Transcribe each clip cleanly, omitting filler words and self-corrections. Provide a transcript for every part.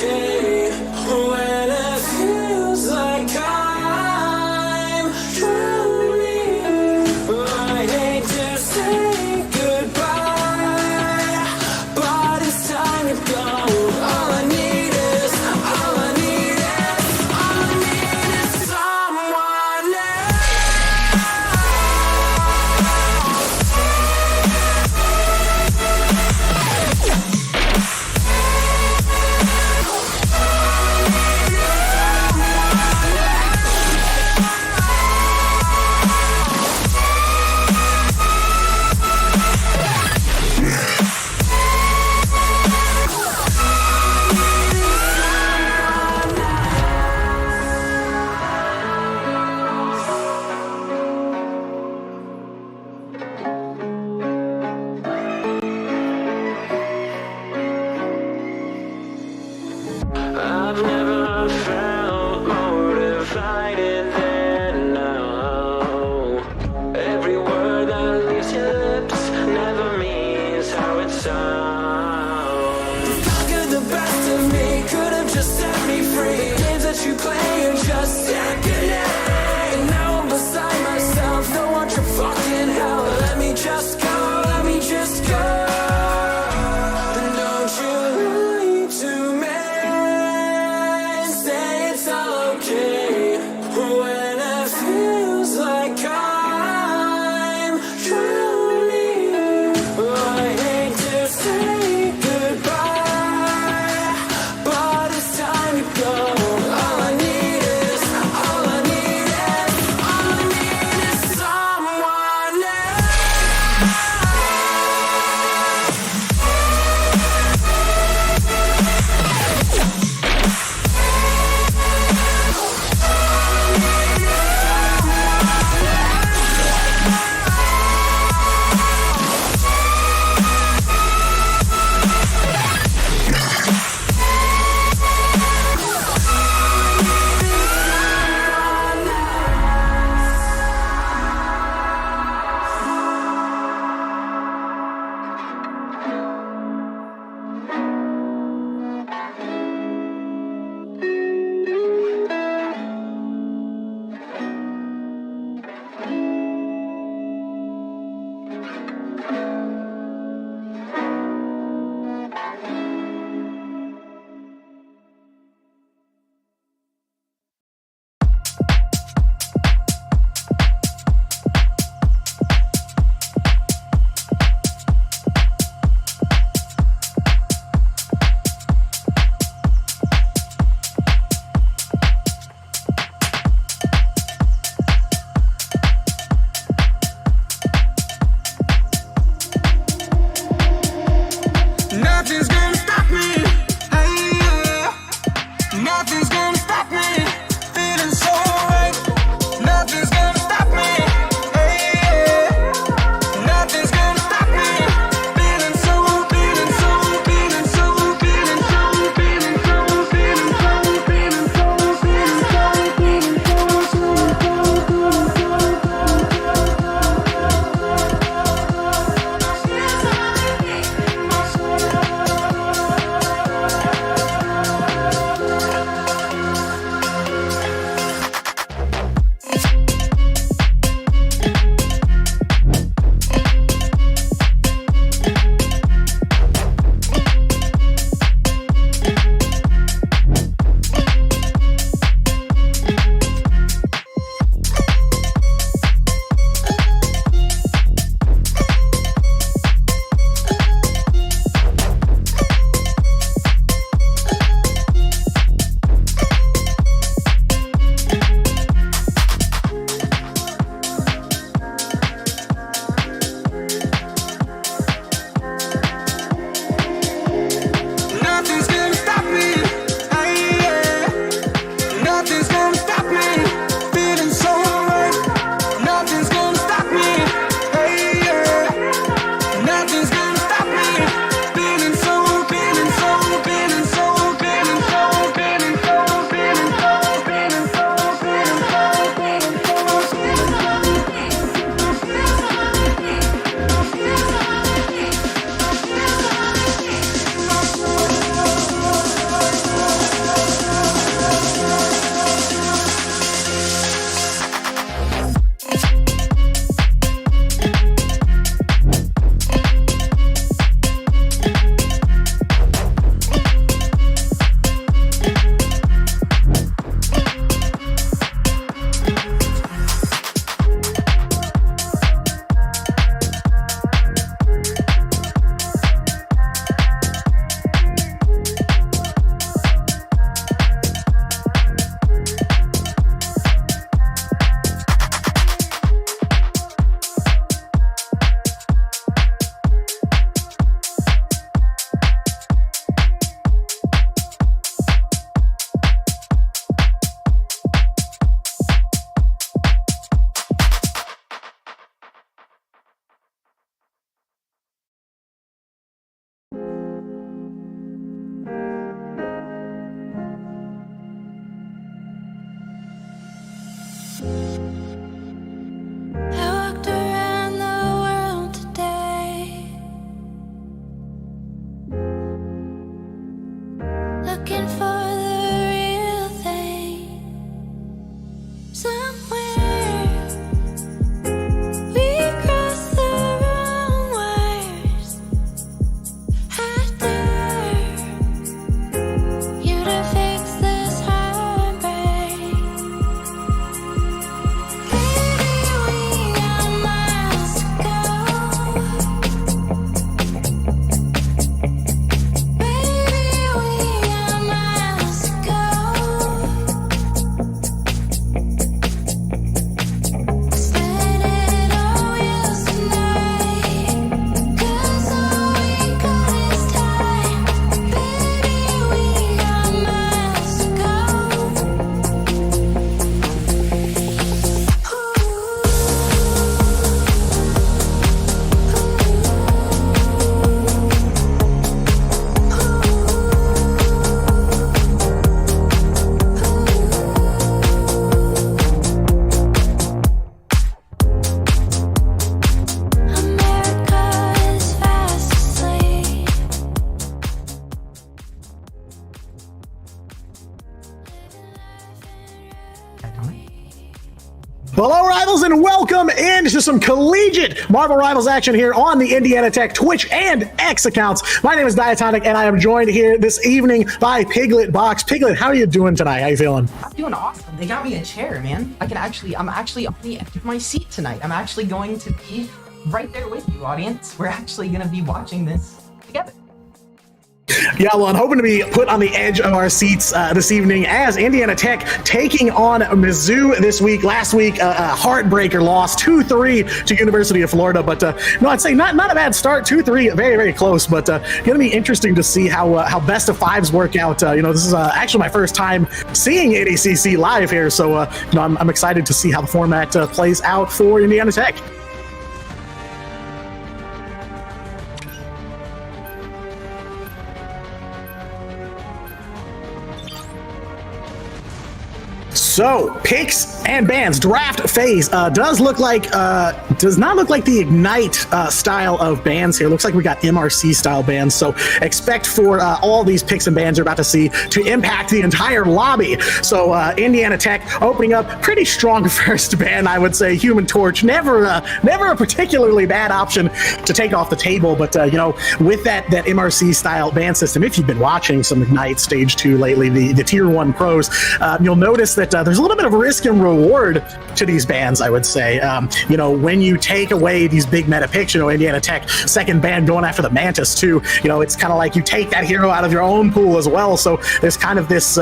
okay when it feels like I'm drowning. I hate to say goodbye, but it's time to go. All I need is someone else. I've never felt more divided than now. Every word that leaves your lips never means how it sounds. Conquered the best of me, could have just set me free. Games that you play are just agony. Now I'm beside myself, don't want your fucking help. Let me just go, let me just go. And don't you lie to me. Okay, when it feels like I'm drowning. I hate to say goodbye, but it's time to go. All I need looking for the real thing. Somewhere we crossed the wrong wires. I dare you to fix this heartbreak. Baby, we got miles to go. Baby, we got miles to go. Spend it all with tonight, 'cause all we got is time. Baby, we got miles to go. America is fast asleep. Hello, Rivals, and welcome into some collegiate Marvel Rivals action here on the Indiana Tech Twitch and X accounts. My name is Diatonic, and I am joined here this evening by Piglet Box. Piglet, how are you doing tonight? How you feeling? I'm doing awesome. They got me a chair, man. I'm actually on the edge of my seat tonight. I'm actually going to be right there with you, audience. We're actually going to be watching this together. Yeah, well, I'm hoping to be put on the edge of our seats this evening as Indiana Tech taking on Mizzou this week. Last week, a heartbreaker loss, 2-3 to University of Florida. But no, I'd say not a bad start. 2-3, very, very close. But going to be interesting to see how best of fives work out. This is actually my first time seeing NECC live here, so I'm excited to see how the format plays out for Indiana Tech. So, picks and bans draft phase does not look like the Ignite style of bans here. Looks like we got MRC style bans. So expect for all these picks and bans you're about to see to impact the entire lobby. So Indiana Tech opening up pretty strong first ban, I would say. Human Torch, never a particularly bad option to take off the table. But with that MRC style ban system, if you've been watching some Ignite Stage 2 lately, the Tier 1 pros, you'll notice that there's a little bit of risk and reward to these bans, I would say. When you take away these big meta picks, Indiana Tech second ban going after the Mantis too, it's kind of like you take that hero out of your own pool as well. So there's kind of this,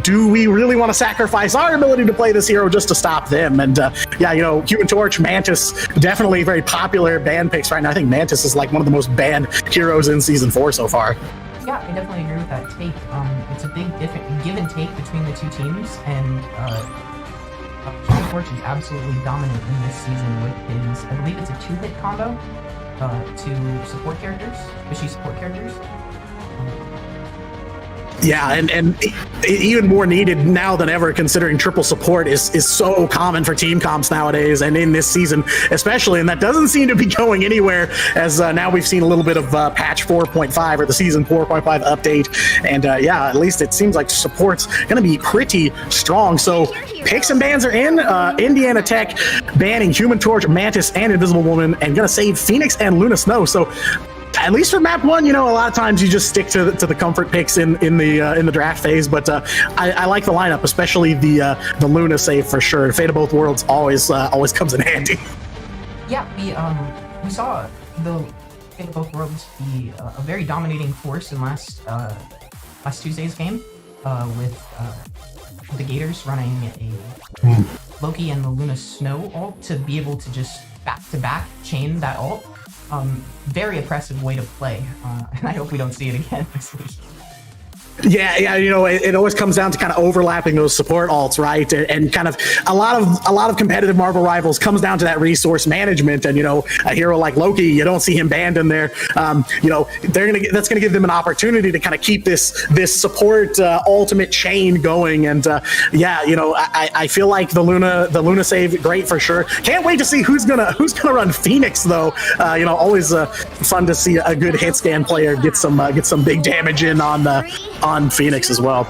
do we really want to sacrifice our ability to play this hero just to stop them? And Human Torch, Mantis, definitely very popular ban picks right now. I think Mantis is like one of the most banned heroes in Season 4 so far. Yeah, I definitely agree with that take. It's a big different give and take between the two teams, and Human Torch is absolutely dominant in this season with his, I believe it's a 2-hit combo to support characters, fishy support characters. Yeah, and even more needed now than ever, considering triple support is so common for team comps nowadays, and in this season especially, and that doesn't seem to be going anywhere, as now we've seen a little bit of patch 4.5 or the season 4.5 update, and at least it seems like support's going to be pretty strong. So picks and bans are in. Indiana Tech banning Human Torch, Mantis, and Invisible Woman, and going to save Phoenix and Luna Snow. So at least for map 1, a lot of times you just stick to the comfort picks in the draft phase. But I like the lineup, especially the Luna save for sure. Fate of Both Worlds always comes in handy. Yeah, we saw the Fate of Both Worlds be a very dominating force in last Tuesday's game with the Gators running a Loki and the Luna Snow ult to be able to just back-to-back chain that ult. Very oppressive way to play, and I hope we don't see it again this week. Yeah, it always comes down to kind of overlapping those support alts, right? And kind of a lot of competitive Marvel Rivals comes down to that resource management. And a hero like Loki, you don't see him banned in there. That's gonna give them an opportunity to kind of keep this support ultimate chain going. And I feel like the Luna save, great for sure. Can't wait to see who's gonna run Phoenix though. Always fun to see a good hit scan player get some big damage in on on Phoenix as well.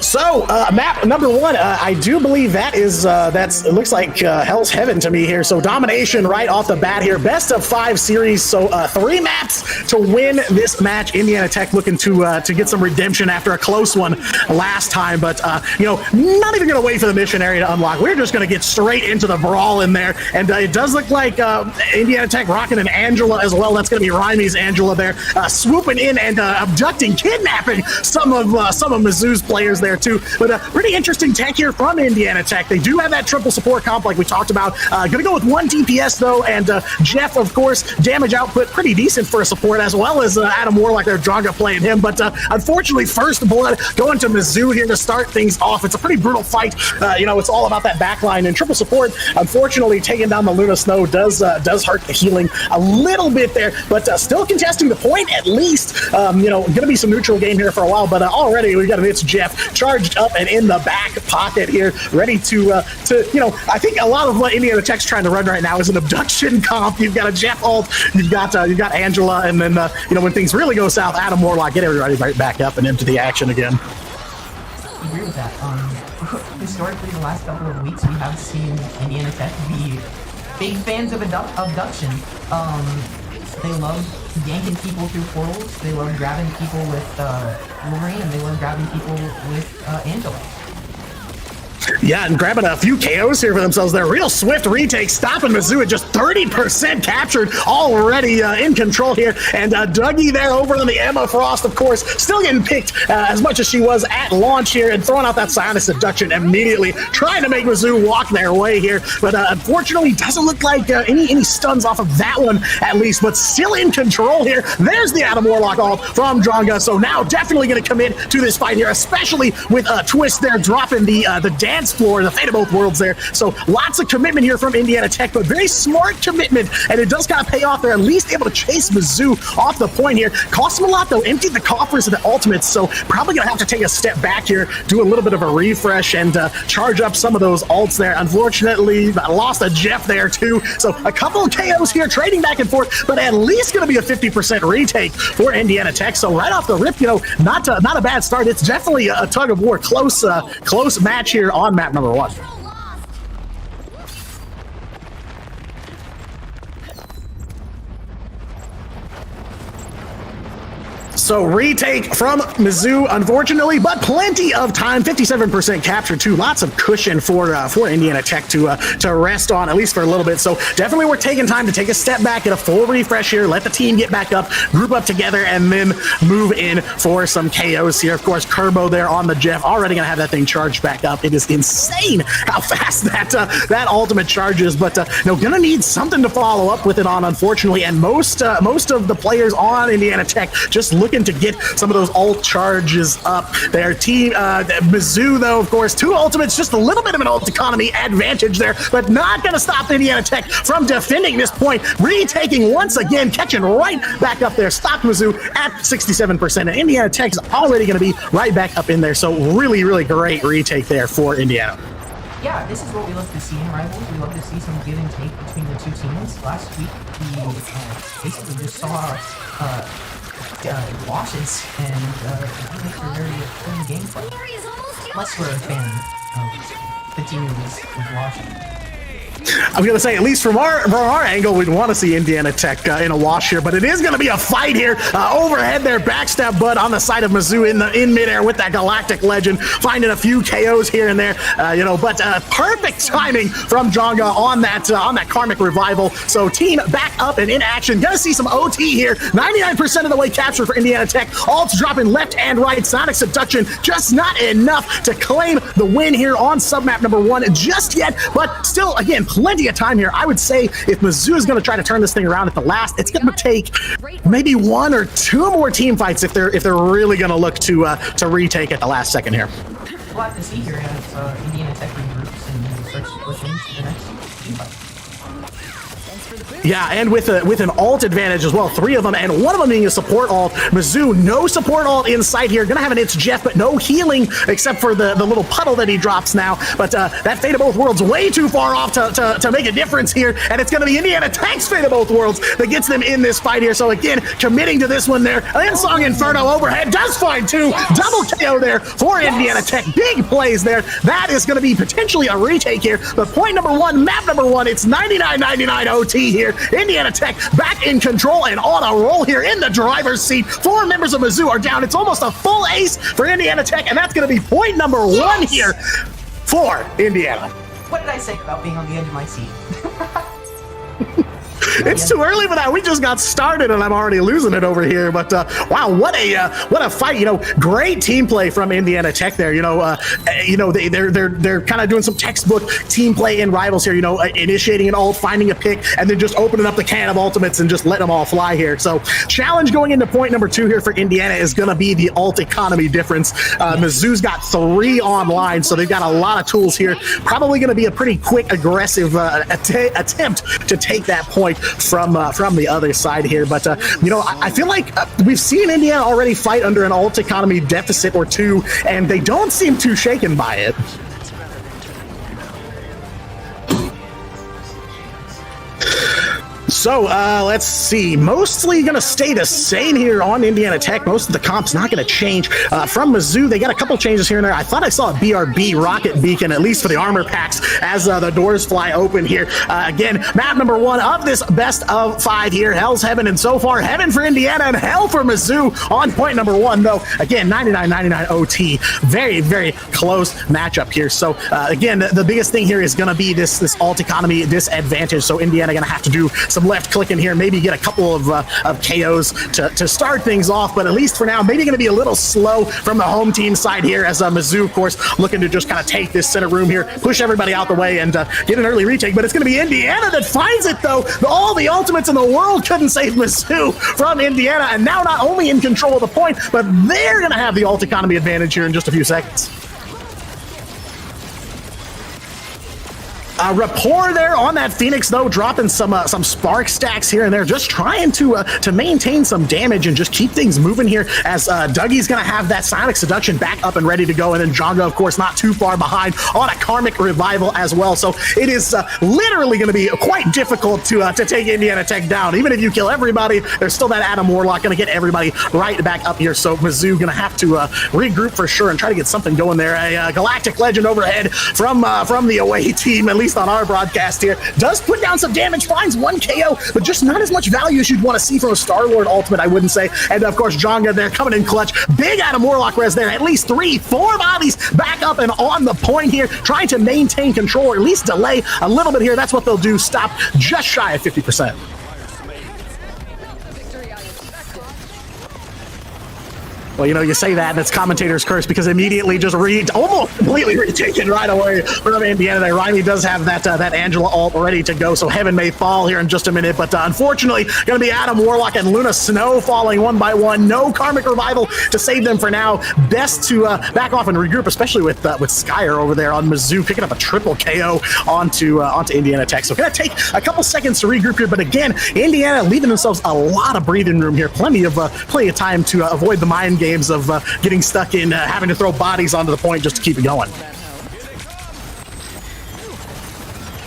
So, map number 1, I do believe that is, it looks like Hell's Heaven to me here. So, domination right off the bat here. Best of 5 series. So, 3 maps to win this match. Indiana Tech looking to get some redemption after a close one last time. But, you know, not even going to wait for the missionary to unlock. We're just going to get straight into the brawl in there. And it does look like Indiana Tech rocking an Angela as well. That's going to be Rimey's Angela there, swooping in and abducting, kidnapping some of Mizzou's players there too. But pretty interesting tech here from Indiana Tech. They do have that triple support comp like we talked about. Gonna go with 1 DPS though, and Jeff, of course, damage output pretty decent for a support, as well as Adam Warlock there, Draga playing him. But unfortunately, first blood going to Mizzou here to start things off. It's a pretty brutal fight. You know, it's all about that backline, and triple support, unfortunately, taking down the Luna Snow does hurt the healing a little bit there, but still contesting the point at least. You know, gonna be some neutral game here for a while, but already we got it's Jeff charged up and in the back pocket here, ready to you know, I think a lot of what Indiana Tech's trying to run right now is an abduction comp. You've got a Jeff ult, you've got Angela, and then you know, when things really go south, Adam Warlock, get everybody right back up and into the action again. I agree with that. Historically, the last couple of weeks, we have seen Indiana Tech be big fans of abduction. They love yanking people through portals. They love grabbing people with Wolverine, and they love grabbing people with Angela. Yeah, and grabbing a few KOs here for themselves. They're real swift retake, stopping Mizzou at just 30% captured, already in control here. And Dougie there over on the Emma Frost, of course, still getting picked as much as she was at launch here, and throwing out that Psionic Seduction immediately, trying to make Mizzou walk their way here. But unfortunately, doesn't look like any stuns off of that one, at least, but still in control here. There's the Adam Warlock ult from Dronga, so now definitely going to commit to this fight here, especially with Twist there dropping the dance floor, the fate of both worlds there. So lots of commitment here from Indiana Tech, but very smart commitment, and it does kind of pay off. They're at least able to chase Mizzou off the point here. Cost them a lot though, emptied the coffers of the ultimates, so probably gonna have to take a step back here, do a little bit of a refresh, and charge up some of those ults there. Unfortunately, lost a Jeff there too, so a couple of KOs here, trading back and forth, but at least gonna be a 50% retake for Indiana Tech. So right off the rip, you know, not a bad start. It's definitely a tug of war, close match here on map number 1. So retake from Mizzou, unfortunately, but plenty of time. 57% capture too. Lots of cushion for Indiana Tech to rest on, at least for a little bit. So definitely we're taking time to take a step back, get a full refresh here, let the team get back up, group up together, and then move in for some KOs here. Of course, Kerbo there on the Jeff, already gonna have that thing charged back up. It is insane how fast that ultimate charges, but no, gonna need something to follow up with it on, unfortunately. And most of the players on Indiana Tech just looking to get some of those ult charges up. Their team, Mizzou, though, of course, 2 ultimates, just a little bit of an ult economy advantage there, but not going to stop Indiana Tech from defending this point. Retaking once again, catching right back up there. Stop Mizzou at 67%, and Indiana Tech is already going to be right back up in there. So really, really great retake there for Indiana. Yeah, this is what we love to see in Rivals. We love to see some give and take between the two teams. Last week, we basically just saw losses and make for very clean gameplay. Unless we're a fan of the team was washing. I was going to say, at least from our angle, we'd want to see Indiana Tech in a wash here, but it is going to be a fight here. Overhead there, backstab Bud on the side of Mizzou in midair with that Galactic Legend, finding a few KOs here and there, you know, but perfect timing from Dronga on that Karmic Revival. So team back up and in action. Gonna see some OT here. 99% of the way captured for Indiana Tech. Ults dropping left and right. Sonic Seduction just not enough to claim the win here on submap number 1 just yet, but still, again, plenty of time here. I would say if Mizzou is going to try to turn this thing around at the last, it's going to take maybe 1 or 2 more team fights if they're really going to look to retake at the last second here. We'll have to see here as Indiana Tech regroups and starts pushing to the next team fight. Yeah, and with an alt advantage as well, 3 of them, and one of them being a support alt. Mizzou, no support alt in sight here. Gonna have an It's Jeff, but no healing except for the little puddle that he drops now. But that Fate of Both Worlds way too far off to make a difference here, and it's gonna be Indiana Tech's Fate of Both Worlds that gets them in this fight here. So again, committing to this one there. Insong Inferno overhead does find 2. Double KO there for Indiana Tech. Big plays there. That is gonna be potentially a retake here. But point number 1, map number 1, it's 99-99 OT here. Indiana Tech back in control and on a roll here in the driver's seat. 4 members of Mizzou are down. It's almost a full ace for Indiana Tech, and that's going to be point number 1 here for Indiana. What did I say about being on the edge of my seat? It's too early for that. We just got started, and I'm already losing it over here. But wow, what a fight! You know, great team play from Indiana Tech there. They're kind of doing some textbook team play in rivals here. Initiating an ult, finding a pick, and then just opening up the can of ultimates and just letting them all fly here. So challenge going into point number 2 here for Indiana is going to be the ult economy difference. Mizzou's got 3 online, so they've got a lot of tools here. Probably going to be a pretty quick, aggressive attempt to take that point from the other side here. But I feel like we've seen Indiana already fight under an ult economy deficit or 2, and they don't seem too shaken by it. So let's see. Mostly going to stay the same here on Indiana Tech. Most of the comp's not going to change. From Mizzou, they got a couple changes here and there. I thought I saw a BRB rocket beacon, at least for the armor packs, as the doors fly open here. Again, map number 1 of this best of 5 here. Hell's Heaven, and so far, Heaven for Indiana and Hell for Mizzou on point number 1, though. Again, 99-99 OT. Very, very close matchup here. So again, the biggest thing here is going to be this alt economy disadvantage. So Indiana going to have to do some left clicking here, maybe get a couple of KOs to start things off, but at least for now, maybe going to be a little slow from the home team side here, as Mizzou, of course, looking to just kind of take this center room here, push everybody out the way, and get an early retake. But it's going to be Indiana that finds it, though. All the ultimates in the world couldn't save Mizzou from Indiana, and now not only in control of the point, but they're going to have the alt economy advantage here in just a few seconds. Rapport there on that Phoenix, though, dropping some spark stacks here and there, just trying to maintain some damage and just keep things moving here, as Dougie's going to have that Sonic Seduction back up and ready to go, and then Jonga, of course, not too far behind on a Karmic Revival as well. So it is literally going to be quite difficult to take Indiana Tech down. Even if you kill everybody, there's still that Adam Warlock going to get everybody right back up here. So Mizzou going to have to regroup for sure and try to get something going there. A Galactic Legend overhead from the away team, at least on our broadcast here, does put down some damage, finds 1 KO, but just not as much value as you'd want to see from a Star-Lord ultimate, I wouldn't say. And of course, Jonga there coming in clutch. Big Adam Warlock res there. At least 3-4 bodies back up and on the point here, trying to maintain control, or at least delay a little bit here. That's what they'll do. Stop just shy of 50%. Well, you say that, and it's commentator's curse, because immediately just almost completely retaken right away from Indiana there. Rimey does have that Angela ult ready to go, so Heaven may fall here in just a minute, but unfortunately, going to be Adam Warlock and Luna Snow falling one by one. No Karmic Revival to save them for now. Best to back off and regroup, especially with Skyer over there on Mizzou, picking up a triple KO onto Indiana Tech. So going to take a couple seconds to regroup here, but again, Indiana leaving themselves a lot of breathing room here. Plenty of time to avoid the mind games of getting stuck in having to throw bodies onto the point just to keep it going.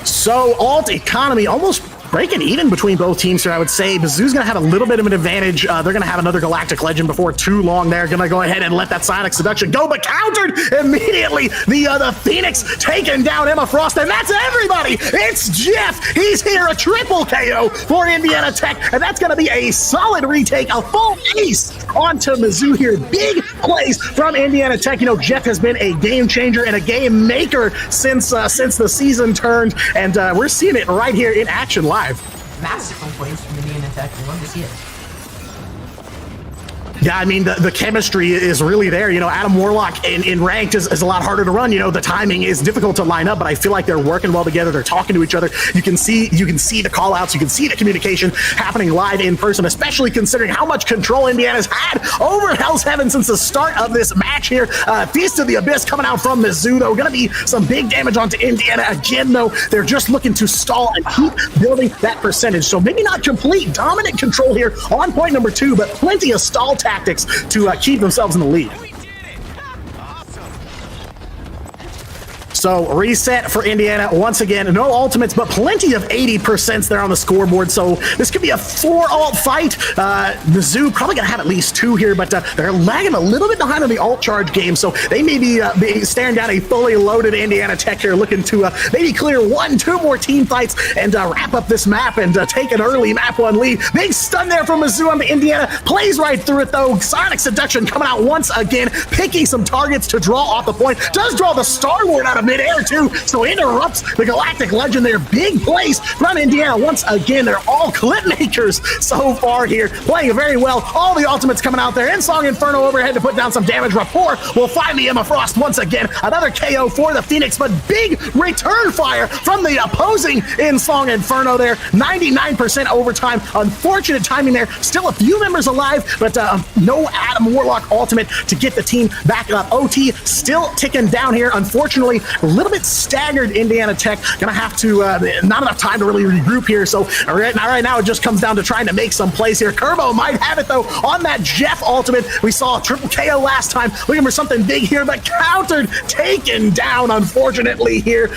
So alt economy almost breaking even between both teams here, I would say. Mizzou's going to have a little bit of an advantage. They're going to have another Galactic Legend before too long. They're going to go ahead and let that Sonic Seduction go, but countered immediately. The Phoenix taking down Emma Frost, and that's everybody. It's Jeff. He's here, a triple KO for Indiana Tech, and that's going to be a solid retake, a full ace onto Mizzou here. Big plays from Indiana Tech. Jeff has been a game changer and a game maker since the season turned, and we're seeing it right here in action live. Massive plays from Indiana Tech. I love to see it. Yeah, I mean, the chemistry is really there. You know, Adam Warlock in ranked is a lot harder to run. You know, the timing is difficult to line up, but I feel like they're working well together. They're talking to each other. You can see the call outs. You can see the communication happening live in person, especially considering how much control Indiana's had over Hell's Heaven since the start of this match here. Feast of the Abyss coming out from Mizzou, though. Going to be some big damage onto Indiana again, though. They're just looking to stall and keep building that percentage. So maybe not complete dominant control here on point number 2, but plenty of stall tactics to keep themselves in the lead. So reset for Indiana once again. No ultimates, but plenty of 80% there on the scoreboard. So this could be a 4-ult fight. Mizzou probably gonna have at least 2 here, but they're lagging a little bit behind on the ult charge game. So they may be staring down a fully loaded Indiana Tech here, looking to maybe clear 1-2 more team fights and wrap up this map and take an early map 1 lead. Big stun there from Mizzou on the Indiana. Plays right through it though. Sonic Seduction coming out once again, picking some targets to draw off the point. Does draw the Star Lord out of midair too, so interrupts the Galactic Legend there. Big plays from Indiana once again. They're all clip makers so far here, playing very well. All the ultimates coming out there. Song Inferno overhead to put down some damage. Rapport will find the Emma Frost once again. Another KO for the Phoenix, but big return fire from the opposing Song Inferno there. 99% overtime. Unfortunate timing there. Still a few members alive, but no Adam Warlock ultimate to get the team back up. OT still ticking down here. Unfortunately, a little bit staggered Indiana Tech. Gonna have to, not enough time to really regroup here. So right now it just comes down to trying to make some plays here. Kerbo might have it though on that Jeff ultimate. We saw a triple KO last time. Looking for something big here, but countered, taken down, unfortunately here.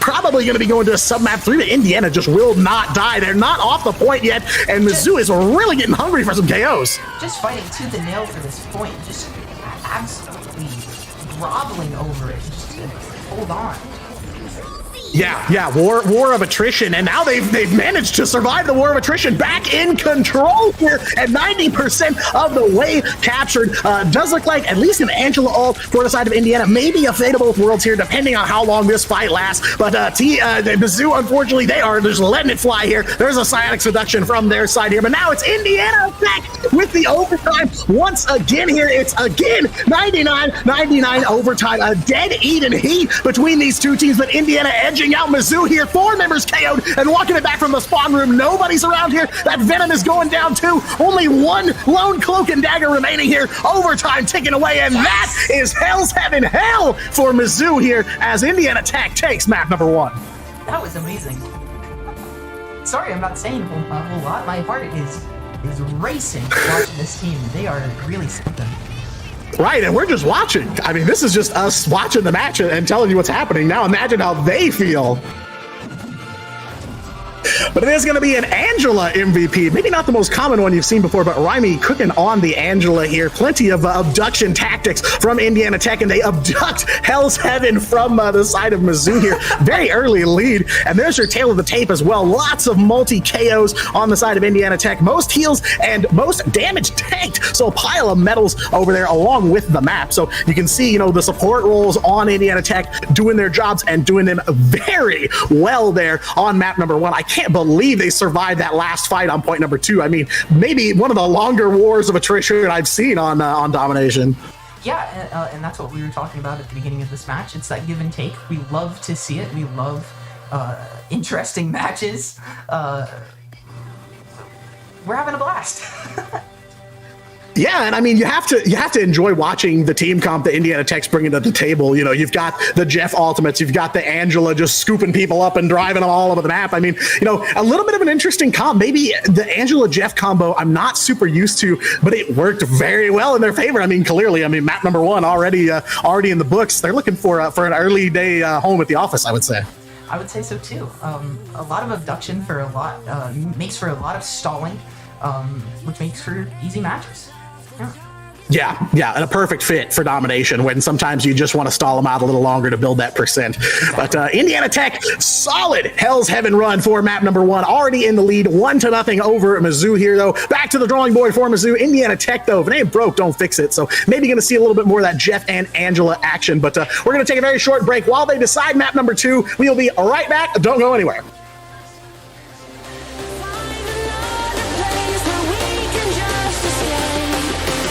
Probably gonna be going to a sub-map 3, but Indiana just will not die. They're not off the point yet, and Mizzou is really getting hungry for some KOs. Just fighting tooth and nail for this point. Just absolutely groveling over it. Just to hold on. Yeah, war of attrition, and now they've managed to survive the war of attrition. Back in control here at 90% of the way captured. Does look like at least an Angela ult for the side of Indiana, maybe a Fate of Both Worlds here, depending on how long this fight lasts. But Mizzou, unfortunately, they are just letting it fly here. There's a Psionic Seduction from their side here, but now it's Indiana back with the overtime once again here. It's again 99-99 overtime. A dead Eden heat between these two teams, but Indiana edging out Mizzou here. 4 members KO'd and walking it back from the spawn room. Nobody's around here. That Venom is going down too. Only 1 lone Cloak and Dagger remaining here. Overtime ticking away, and that is Hell's Heaven hell for Mizzou here as Indiana Tech takes map number 1. That was amazing. Sorry, I'm not saying a whole lot. My heart is racing watching this team. They are really something. Right, and we're just watching. I mean, this is just us watching the match and telling you what's happening. Now imagine how they feel. But it is going to be an Angela MVP. Maybe not the most common one you've seen before, but Raimi cooking on the Angela here. Plenty of abduction tactics from Indiana Tech, and they abduct Hell's Heaven from the side of Mizzou here. Very early lead, and there's your tail of the tape as well. Lots of multi-KOs on the side of Indiana Tech. Most heals and most damage tanked, so a pile of medals over there along with the map. So you can see, the support roles on Indiana Tech doing their jobs and doing them very well there on map number 1. I can't believe they survived that last fight on point number 2. I mean, maybe one of the longer wars of attrition I've seen on Domination. Yeah, and that's what we were talking about at the beginning of this match. It's that give and take. We love to see it. We love interesting matches. We're having a blast. Yeah, and I mean, you have to enjoy watching the team comp that Indiana Tech's bringing to the table. You've got the Jeff ultimates, you've got the Angela just scooping people up and driving them all over the map. I mean, a little bit of an interesting comp. Maybe the Angela Jeff combo I'm not super used to, but it worked very well in their favor. I mean, clearly, map number 1 already in the books. They're looking for an early day home at the office, I would say. I would say so too. A lot of abduction for a lot makes for a lot of stalling, which makes for easy matches. Yeah, and a perfect fit for domination when sometimes you just want to stall them out a little longer to build that percent. But Indiana Tech, solid Hell's Heaven run for map number 1, already in the lead, 1-0 over Mizzou here, though. Back to the drawing board for Mizzou. Indiana Tech, though, if it ain't broke, don't fix it. So maybe going to see a little bit more of that Jeff and Angela action. But we're going to take a very short break while they decide map number 2. We'll be right back. Don't go anywhere. Find another place where we can just escape.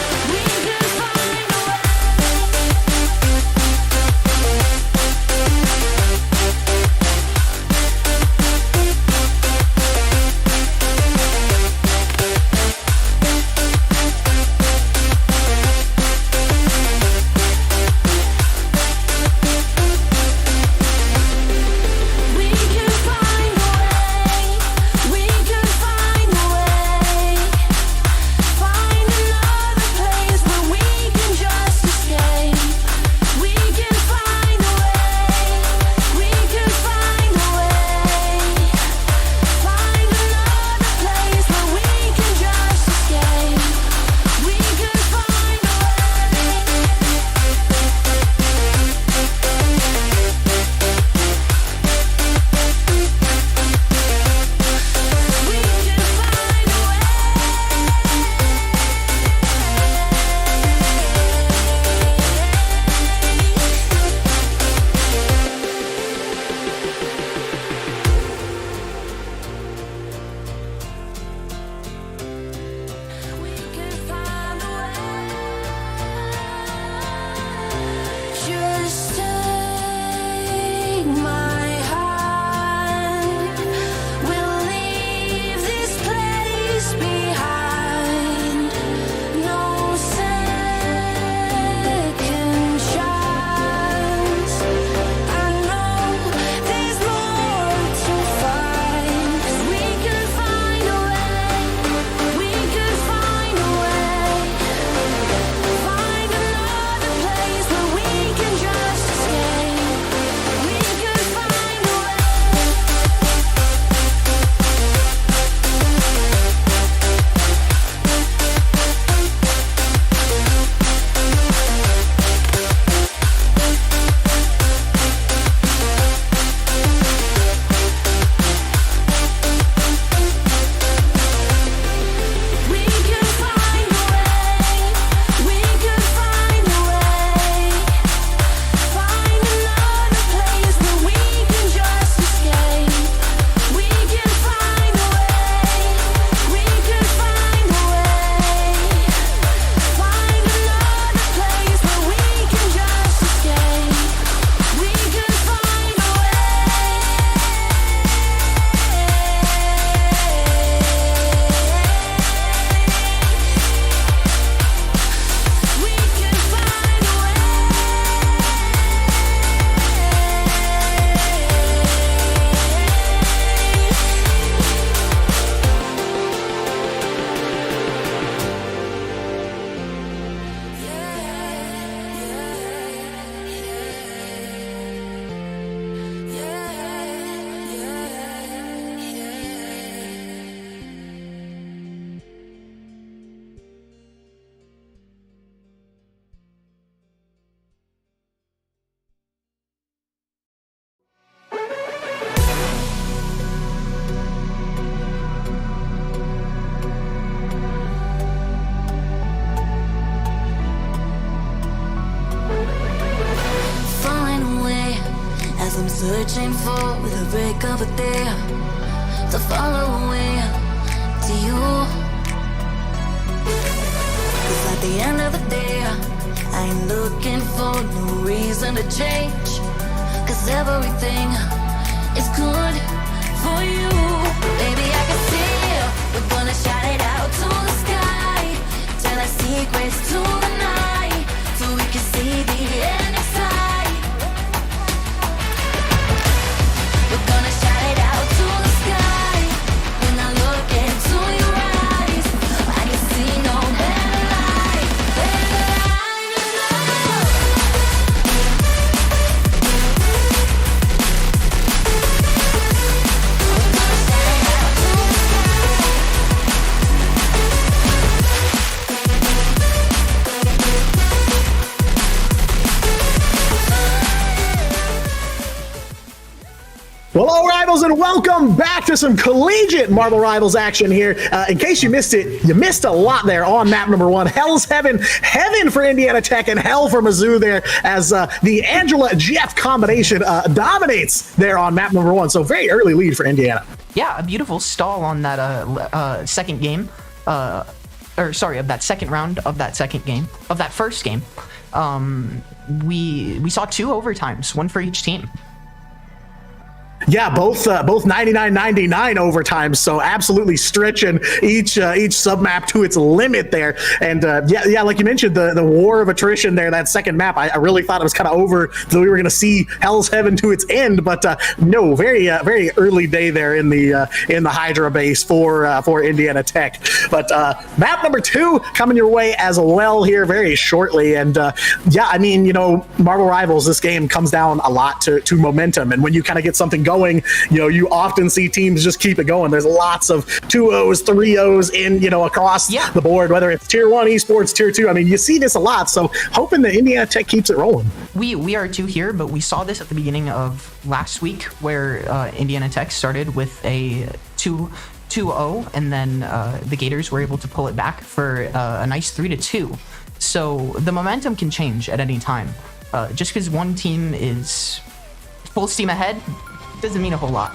searching for the break of a day to follow away to you. 'Cause at the end of the day, I ain't looking for no reason to change. 'Cause everything is good for you. Baby, I can see we're gonna shout it out to the sky. Tell our secrets to the night, so we can see the end in sight. We're gonna shout it out to the sky. When I look into your eyes, I can see no better life, better life than love. We're gonna shout it out to the sky. Well, hello, Rivals, and welcome back to some collegiate Marble Rivals action here. In case you missed it, you missed a lot there on map number 1. Hell's Heaven, heaven for Indiana Tech, and hell for Mizzou there as the Angela-Jeff combination dominates there on map number 1. So very early lead for Indiana. Yeah, a beautiful stall on that second game. Or sorry, of that second round of that second game, of that first game. We saw 2 overtimes, one for each team. Yeah, both 99-99 overtimes, so absolutely stretching each submap to its limit there. And yeah, like you mentioned, the war of attrition there, that second map, I really thought it was kind of over, that we were going to see Hell's Heaven to its end, but no, very early day there in the Hydra base for Indiana Tech. But map number 2 coming your way as well here very shortly. And yeah, I mean, Marble Rivals, this game comes down a lot to momentum, and when you kind of get something going, you often see teams just keep it going. There's lots of 2-0s, 3-0s in, across the board, whether it's tier 1 esports, tier 2. I mean, you see this a lot. So hoping that Indiana Tech keeps it rolling. We are 2 here, but we saw this at the beginning of last week where Indiana Tech started with a 2-0, and then the Gators were able to pull it back for a nice 3-2. So the momentum can change at any time. Just because one team is full steam ahead doesn't mean a whole lot.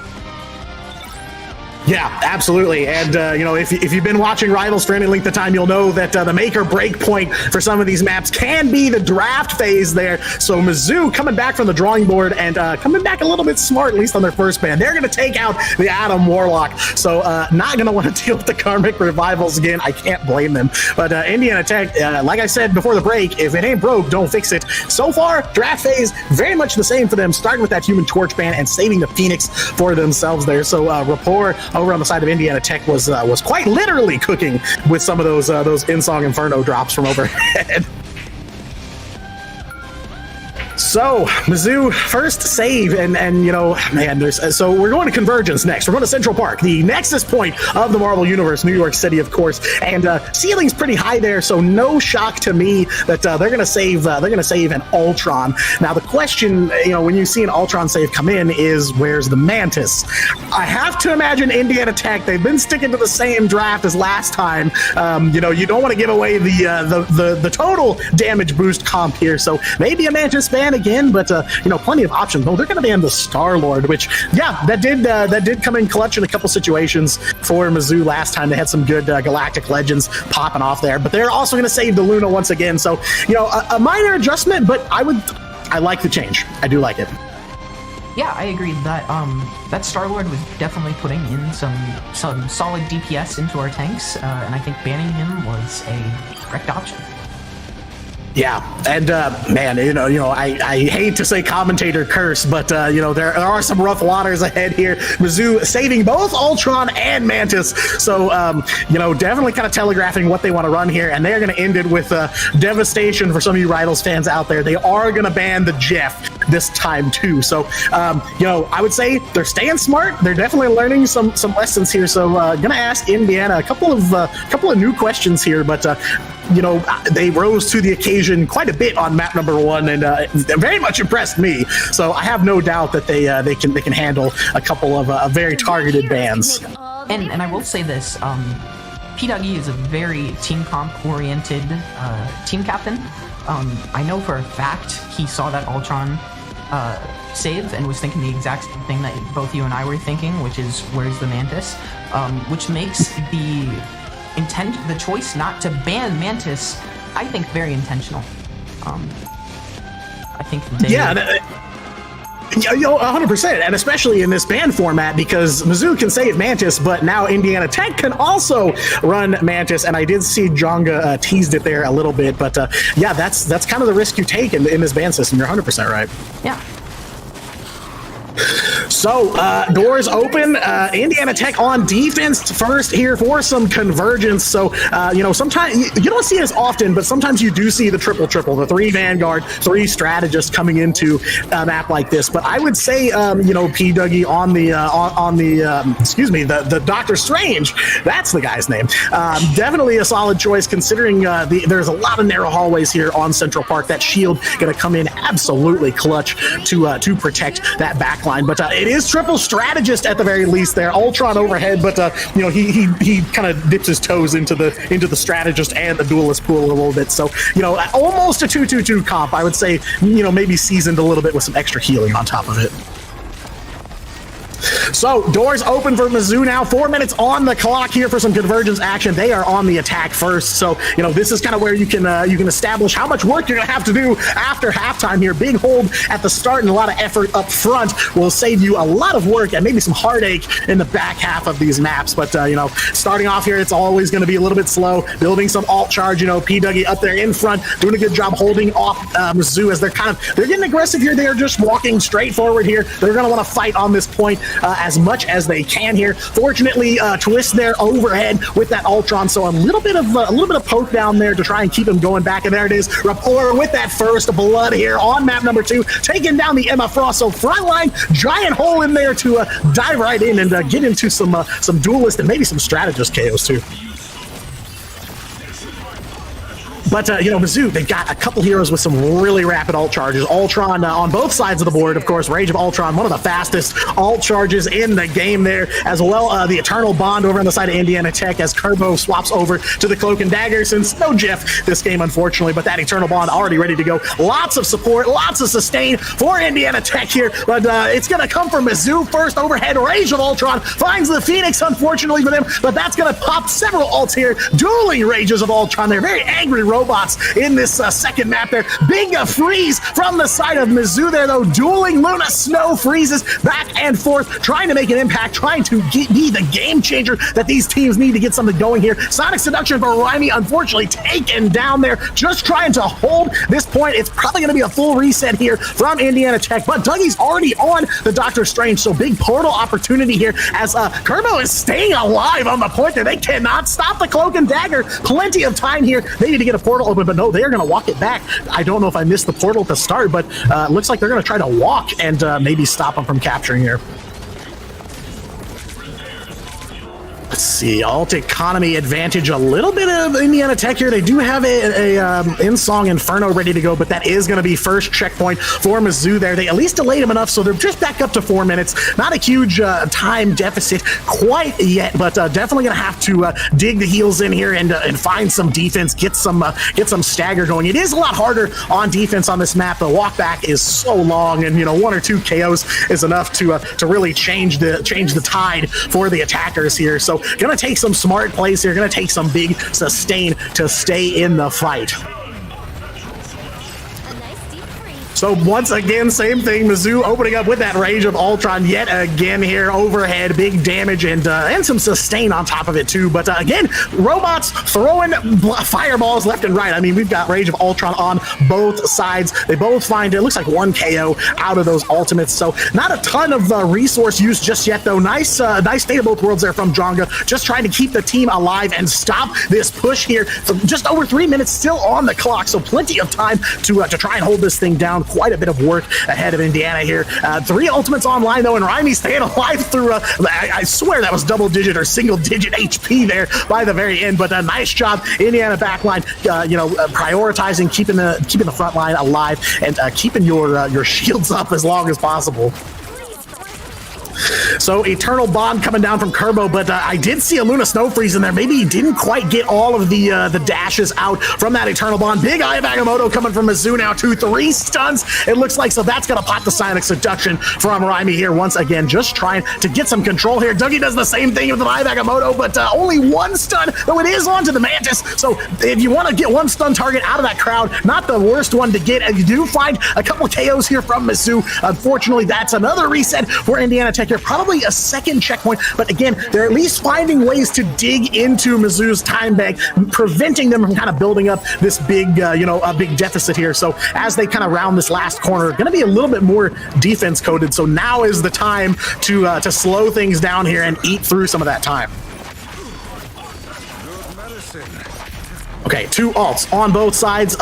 Yeah, absolutely. And, if you've been watching Rivals for any length of time, you'll know that the make or break point for some of these maps can be the draft phase there. So Mizzou coming back from the drawing board and coming back a little bit smart, at least on their first ban. They're going to take out the Adam Warlock. So not going to want to deal with the Karmic Revivals again. I can't blame them. But Indiana Tech, like I said before the break, if it ain't broke, don't fix it. So far, draft phase, very much the same for them, starting with that Human Torch ban and saving the Phoenix for themselves there. So rapport over on the side of Indiana Tech was quite literally cooking with some of those In-Song Inferno drops from overhead. So Mizzou first save, and man, so we're going to Convergence next. We're going to Central Park, the nexus point of the Marvel Universe, New York City, of course. And ceiling's pretty high there, so no shock to me that they're going to save. They're going to save an Ultron. Now the question, when you see an Ultron save come in, is where's the Mantis? I have to imagine Indiana Tech. They've been sticking to the same draft as last time. You don't want to give away the total damage boost comp here, so maybe a Mantis ban again, but plenty of options. Well, they're going to ban the Star-Lord, which that did come in clutch in a couple situations for Mizzou last time. They had some good Galactic Legends popping off there, but they're also going to save the Luna once again. So a minor adjustment, but I like the change. I do like it. Yeah, I agree that Star-Lord was definitely putting in some solid DPS into our tanks, and I think banning him was a correct option. Yeah, and man, I hate to say commentator curse, but there are some rough waters ahead here. Mizzou saving both Ultron and Mantis, so definitely kind of telegraphing what they want to run here, and they're going to end it with devastation for some of you Rivals fans out there. They are going to ban the Jeff this time too. So I would say they're staying smart. They're definitely learning some lessons here. So gonna ask Indiana a couple of new questions here, but they rose to the occasion quite a bit on map number 1, and very much impressed me. So I have no doubt that they can handle a couple of very targeted bans. And I will say this, P. Dougie is a very team comp oriented team captain. I know for a fact he saw that Ultron save and was thinking the exact same thing that both you and I were thinking, which is where's the Mantis, which makes the choice not to ban Mantis, I think, very intentional. I think they... Yeah, 100%, and especially in this ban format, because Mizzou can save Mantis, but now Indiana Tech can also run Mantis, and I did see Jonga teased it there a little bit, but yeah, that's kind of the risk you take in this ban system. You're 100% right. Yeah. So, doors open. Indiana Tech on defense first here for some convergence. So, sometimes you don't see it as often, but sometimes you do see the triple, the 3 Vanguard, 3 strategists coming into a map like this. But I would say, P. Dougie on the Doctor Strange, that's the guy's name. Definitely a solid choice considering there's a lot of narrow hallways here on Central Park. That shield going to come in absolutely clutch to protect that backline. But it is triple strategist at the very least there. Ultron overhead, but he kind of dips his toes into the strategist and the duelist pool a little bit. So almost a 2-2-2 comp. I would say maybe seasoned a little bit with some extra healing on top of it. So, doors open for Mizzou now. 4 minutes on the clock here for some convergence action. They are on the attack first. So, this is kind of where you can establish how much work you're going to have to do after halftime here. Big hold at the start and a lot of effort up front will save you a lot of work and maybe some heartache in the back half of these maps. But, starting off here, it's always going to be a little bit slow. Building some alt charge, P. Dougie up there in front, doing a good job holding off Mizzou as they're getting aggressive here. They are just walking straight forward here. They're going to want to fight on this point as much as they can here. Fortunately, Twist there overhead with that Ultron, so a little bit of poke down there to try and keep him going back. And there it is, Rapport with that first blood here on map number 2, taking down the Emma Frost. So frontline, giant hole in there to dive right in and get into some duelist and maybe some strategist KOs too. But, Mizzou, they've got a couple heroes with some really rapid ult charges. Ultron on both sides of the board, of course. Rage of Ultron, one of the fastest ult charges in the game there. As well, the Eternal Bond over on the side of Indiana Tech as Kerbo swaps over to the Cloak and Dagger, since no Jeff this game, unfortunately. But that Eternal Bond already ready to go. Lots of support, lots of sustain for Indiana Tech here. But it's going to come from Mizzou first. Overhead, Rage of Ultron finds the Phoenix, unfortunately for them. But that's going to pop several ults here. Dueling Rages of Ultron. They're very angry robots in this second map there. Big freeze from the side of Mizzou there, though. Dueling Luna Snow freezes back and forth, trying to make an impact, trying to be the game changer that these teams need to get something going here. Sonic Seduction for Raimi, unfortunately taken down there, just trying to hold this point. It's probably going to be a full reset here from Indiana Tech, but Dougie's already on the Doctor Strange, so big portal opportunity here as Kerbo is staying alive on the point there. They cannot stop the Cloak and Dagger. Plenty of time here. They need to get a portal open, but no, they're going to walk it back. I don't know if I missed the portal at the start, but looks like they're going to try to walk and maybe stop them from capturing here. Let's see, alt economy advantage, a little bit of Indiana Tech here. They do have a in-song Inferno ready to go, but that is going to be first checkpoint for Mizzou there. They at least delayed them enough, so they're just back up to 4 minutes. Not a huge time deficit quite yet, but definitely going to have to dig the heels in here and find some defense, get some stagger going. It is a lot harder on defense on this map. The walk back is so long, and 1 or 2 KOs is enough to really change the tide for the attackers here. So gonna take some smart plays here, gonna take some big sustain to stay in the fight. So once again, same thing. Mizzou opening up with that Rage of Ultron yet again here. Overhead, big damage, and some sustain on top of it too. But again, robots throwing fireballs left and right. I mean, we've got Rage of Ultron on both sides. They both find, it looks like 1 KO out of those ultimates. So not a ton of resource use just yet, though. Nice state of both worlds there from Jonga. Just trying to keep the team alive and stop this push here. For just over 3 minutes still on the clock. So plenty of time to try and hold this thing down. Quite a bit of work ahead of Indiana here. 3 ultimates online, though, and Raimi staying alive through, I swear that was double-digit or single-digit HP there by the very end, but a nice job, Indiana backline, prioritizing, keeping the front line alive and keeping your shields up as long as possible. So Eternal Bond coming down from Kerbo, but I did see a Luna Snow Freeze in there. Maybe he didn't quite get all of the dashes out from that Eternal Bond. Big Eye of Agamotto coming from Mizzou now, 2-3 stuns, it looks like. So that's going to pop the Psionic Seduction from Raimi here once again, just trying to get some control here. Dougie does the same thing with the Eye of Agamotto, but only one stun, though it is onto the Mantis. So if you want to get one stun target out of that crowd, not the worst one to get. And you do find a couple KOs here from Mizzou. Unfortunately, that's another reset for Indiana Tech here. Probably a second checkpoint, but again, they're at least finding ways to dig into Mizzou's time bank, preventing them from kind of building up this big, a big deficit here. So as they kind of round this last corner, going to be a little bit more defense coded. So now is the time to slow things down here and eat through some of that time. Okay, 2 ults on both sides.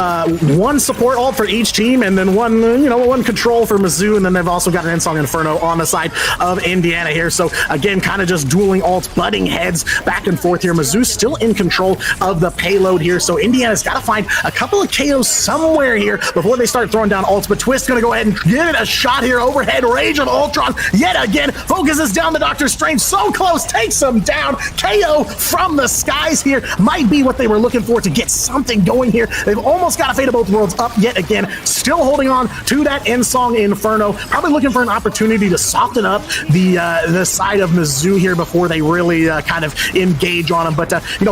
One support ult for each team, and then one control for Mizzou, and then they've also got an Ensong Inferno on the side of Indiana here. So again, kind of just dueling ults, butting heads back and forth here. Mizzou's still in control of the payload here, so Indiana's got to find a couple of KOs somewhere here before they start throwing down ults. But Twist gonna go ahead and give it a shot here. Overhead Rage of Ultron yet again focuses down the Doctor Strange. So close, takes him down. KO from the skies here might be what they were looking for to get something going here. They've almost got a Fate of Both Worlds up yet again, still holding on to that Ensong Inferno, probably looking for an opportunity to soften up the side of Mizzou here before they really kind of engage on them. But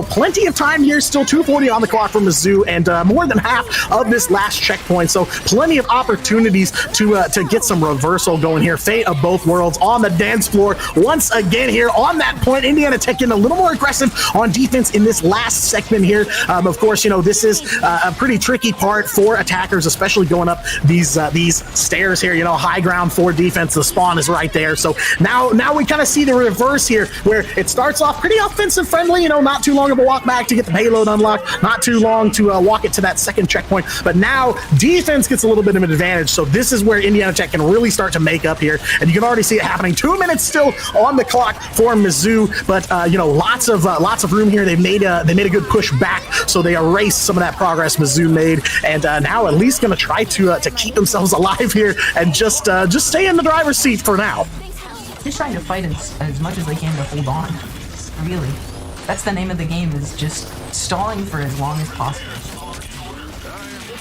plenty of time here, still 2:40 on the clock for Mizzou, and more than half of this last checkpoint, so plenty of opportunities to get some reversal going here. Fate of Both Worlds on the dance floor once again here on that point. Indiana Tech getting a little more aggressive on defense in this last segment here. Of course, this is a pretty tricky part for attackers, especially going up these stairs here. High ground for defense. The spawn is right there. So now we kind of see the reverse here, where it starts off pretty offensive friendly. Not too long of a walk back to get the payload unlocked. Not too long to walk it to that second checkpoint. But now defense gets a little bit of an advantage. So this is where Indiana Tech can really start to make up here, and you can already see it happening. 2 minutes still on the clock for Mizzou, but lots of room here. They made a good push back, so they erase some of that progress Mizzou made, and now at least going to try to keep themselves alive here and just stay in the driver's seat for now. Just trying to fight as much as they can to hold on. Really, that's the name of the game, is just stalling for as long as possible.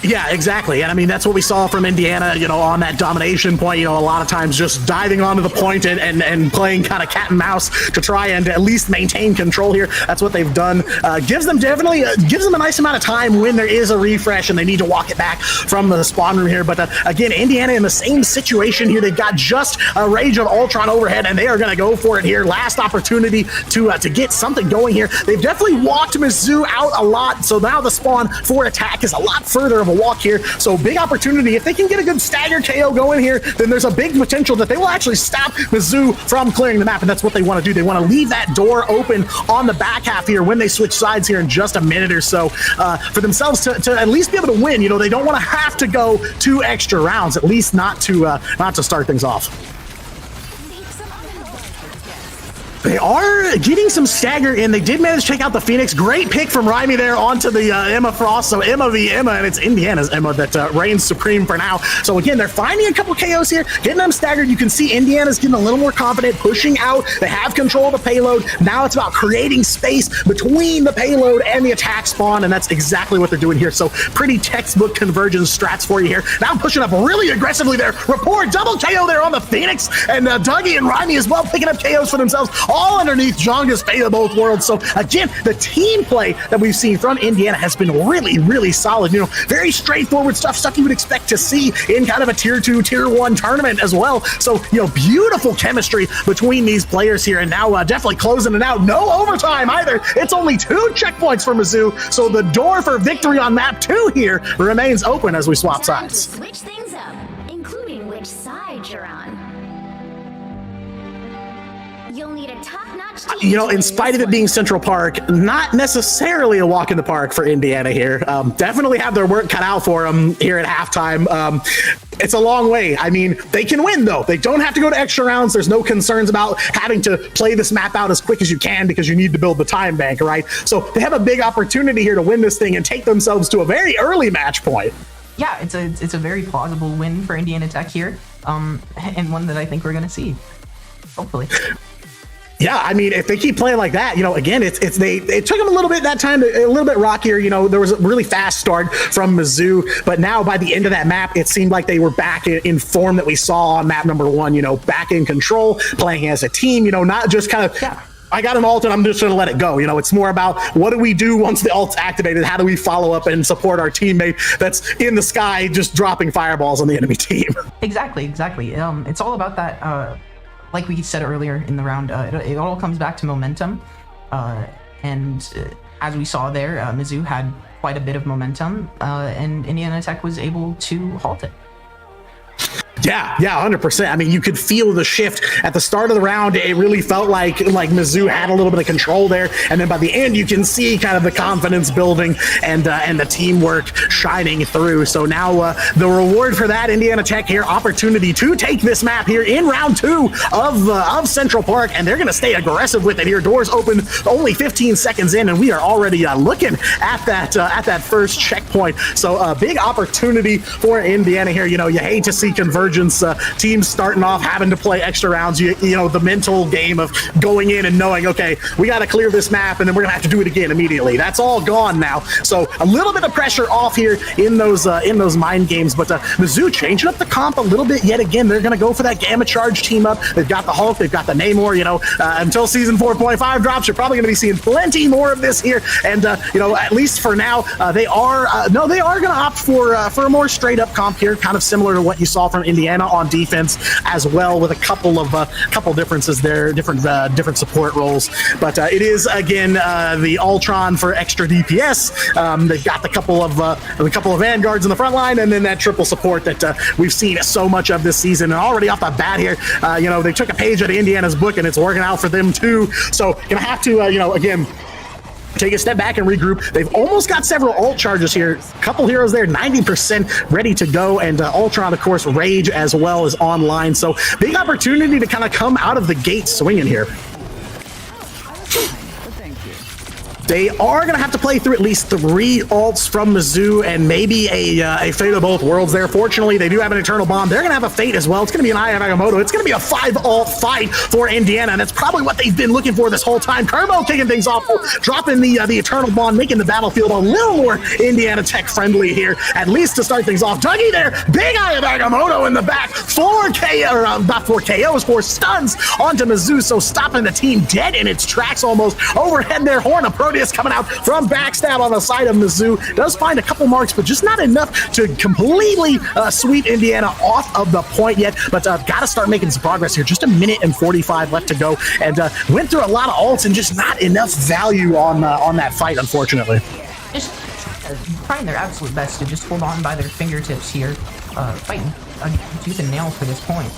Yeah, exactly. And I mean, that's what we saw from Indiana, on that domination point, a lot of times just diving onto the point and playing kind of cat and mouse to try and at least maintain control here. That's what they've done. Gives them a nice amount of time when there is a refresh and they need to walk it back from the spawn room here. But again, Indiana in the same situation here. They've got just a Rage of Ultron overhead, and they are going to go for it here. Last opportunity to get something going here. They've definitely walked Mizzou out a lot, so now the spawn for attack is a lot further of a walk here. So big opportunity. If they can get a good stagger KO going here, then there's a big potential that they will actually stop Mizzou from clearing the map, and that's what they want to do. They want to leave that door open on the back half here when they switch sides here in just a minute or so for themselves to at least be able to win. They don't want to have to go 2 extra rounds, at least not to start things off. They are getting some stagger in. They did manage to take out the Phoenix. Great pick from Raimi there onto the Emma Frost. So Emma v. Emma, and it's Indiana's Emma that reigns supreme for now. So again, they're finding a couple KOs here, getting them staggered. You can see Indiana's getting a little more confident, pushing out. They have control of the payload. Now it's about creating space between the payload and the attack spawn, and that's exactly what they're doing here. So pretty textbook convergence strats for you here. Now pushing up really aggressively there. Rapport, double KO there on the Phoenix, and Dougie and Raimi as well picking up KOs for themselves, all underneath Jonga's Fate of Both Worlds. So again, the team play that we've seen from Indiana has been really, really solid. Very straightforward stuff you would expect to see in kind of a tier 2, tier 1 tournament as well. So, beautiful chemistry between these players here, and now definitely closing it out. No overtime either. It's only 2 checkpoints for Mizzou, so the door for victory on map 2 here remains open as we swap sides. Switch things up, including which side you're on. You'll need a top-notch team. In spite of it being Central Park, not necessarily a walk in the park for Indiana here. Definitely have their work cut out for them here at halftime. It's a long way. I mean, they can win, though. They don't have to go to extra rounds. There's no concerns about having to play this map out as quick as you can because you need to build the time bank, right? So they have a big opportunity here to win this thing and take themselves to a very early match point. Yeah, it's a very plausible win for Indiana Tech here, and one that I think we're going to see. Hopefully. Yeah, I mean, if they keep playing like that, again, it took them a little bit that time, a little bit rockier. There was a really fast start from Mizzou, but now by the end of that map, it seemed like they were back in form that we saw on map number 1. Back in control, playing as a team. Not just kind of. Yeah. I got an ult and I'm just going to let it go. It's more about what do we do once the ult's activated? How do we follow up and support our teammate that's in the sky just dropping fireballs on the enemy team? Exactly. It's all about that. Like we said earlier in the round, it all comes back to momentum. And as we saw there, Mizzou had quite a bit of momentum, and Indiana Tech was able to halt it. Yeah, 100%. I mean, you could feel the shift at the start of the round. It really felt like Mizzou had a little bit of control there, and then by the end, you can see kind of the confidence building and the teamwork shining through. So now the reward for that, Indiana Tech here, opportunity to take this map here in round 2 of Central Park, and they're going to stay aggressive with it here. Doors open only 15 seconds in, and we are already looking at that first checkpoint. So a big opportunity for Indiana here. You hate to see convergence. Teams starting off having to play extra rounds, the mental game of going in and knowing, okay, we got to clear this map and then we're gonna have to do it again immediately. That's all gone now. So a little bit of pressure off here in those mind games, but Mizzou changing up the comp a little bit yet again. They're gonna go for that Gamma Charge team up. They've got the Hulk, they've got the Namor. Until season 4.5 drops, you're probably gonna be seeing plenty more of this here. And at least for now, they are gonna opt for a more straight up comp here, kind of similar to what you saw from Indiana on defense as well, with a couple differences there, different support roles. But it is again the Ultron for extra DPS. They've got the couple of vanguards in the front line, and then that triple support that we've seen so much of this season. And already off the bat here, they took a page out of Indiana's book, and it's working out for them too. So gonna have to again, take a step back and regroup. They've almost got several ult charges here. A couple heroes there, 90% ready to go. And Ultron, of course, Rage as well is online. So big opportunity to kind of come out of the gate swinging here. They are going to have to play through at least 3 ults from Mizzou and maybe a Fate of Both Worlds there. Fortunately, they do have an Eternal Bomb. They're going to have a Fate as well. It's going to be an Eye of Agamotto. It's going to be a 5-ult fight for Indiana, and that's probably what they've been looking for this whole time. Kerbo kicking things off, dropping the Eternal Bomb, making the battlefield a little more Indiana Tech friendly here, at least to start things off. Dougie there, big Eye of Agamotto in the back. 4 stuns onto Mizzou, so stopping the team dead in its tracks almost. Overhead there, Horn of Proteus coming out from backstab on the side of Mizzou. Does find a couple marks, but just not enough to completely sweep Indiana off of the point yet. But got to start making some progress here. Just a minute and 45 left to go, and went through a lot of ults and just not enough value on that fight, unfortunately. Just trying their absolute best to just hold on by their fingertips here, fighting tooth and nail for this point.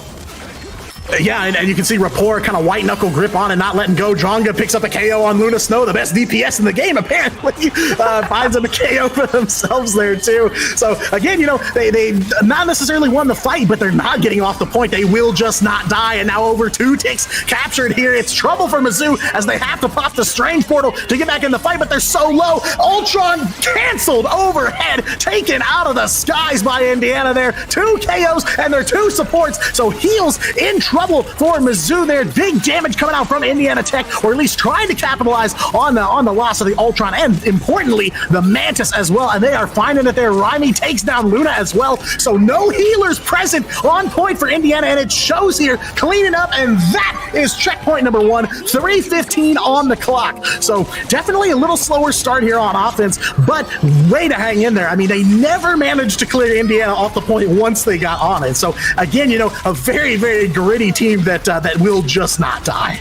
Yeah, and you can see Rapport kind of white knuckle grip on and not letting go. Dronga picks up a KO on Luna Snow, the best DPS in the game, apparently. Finds him a KO for themselves there, too. So, again, they not necessarily won the fight, but they're not getting off the point. They will just not die, and now over 2 ticks captured here. It's trouble for Mizzou as they have to pop the Strange Portal to get back in the fight, but they're so low. Ultron canceled overhead, taken out of the skies by Indiana there. 2 KOs and their 2 supports, so heals in trouble for Mizzou there. Big damage coming out from Indiana Tech, or at least trying to capitalize on the loss of the Ultron, and importantly, the Mantis as well. And they are finding it there. Raimi takes down Luna as well. So no healers present on point for Indiana, and it shows here, cleaning up, and that is checkpoint number 1. 3:15 on the clock. So definitely a little slower start here on offense, but way to hang in there. I mean, they never managed to clear Indiana off the point once they got on it. So again, a very, very gritty team that will just not die.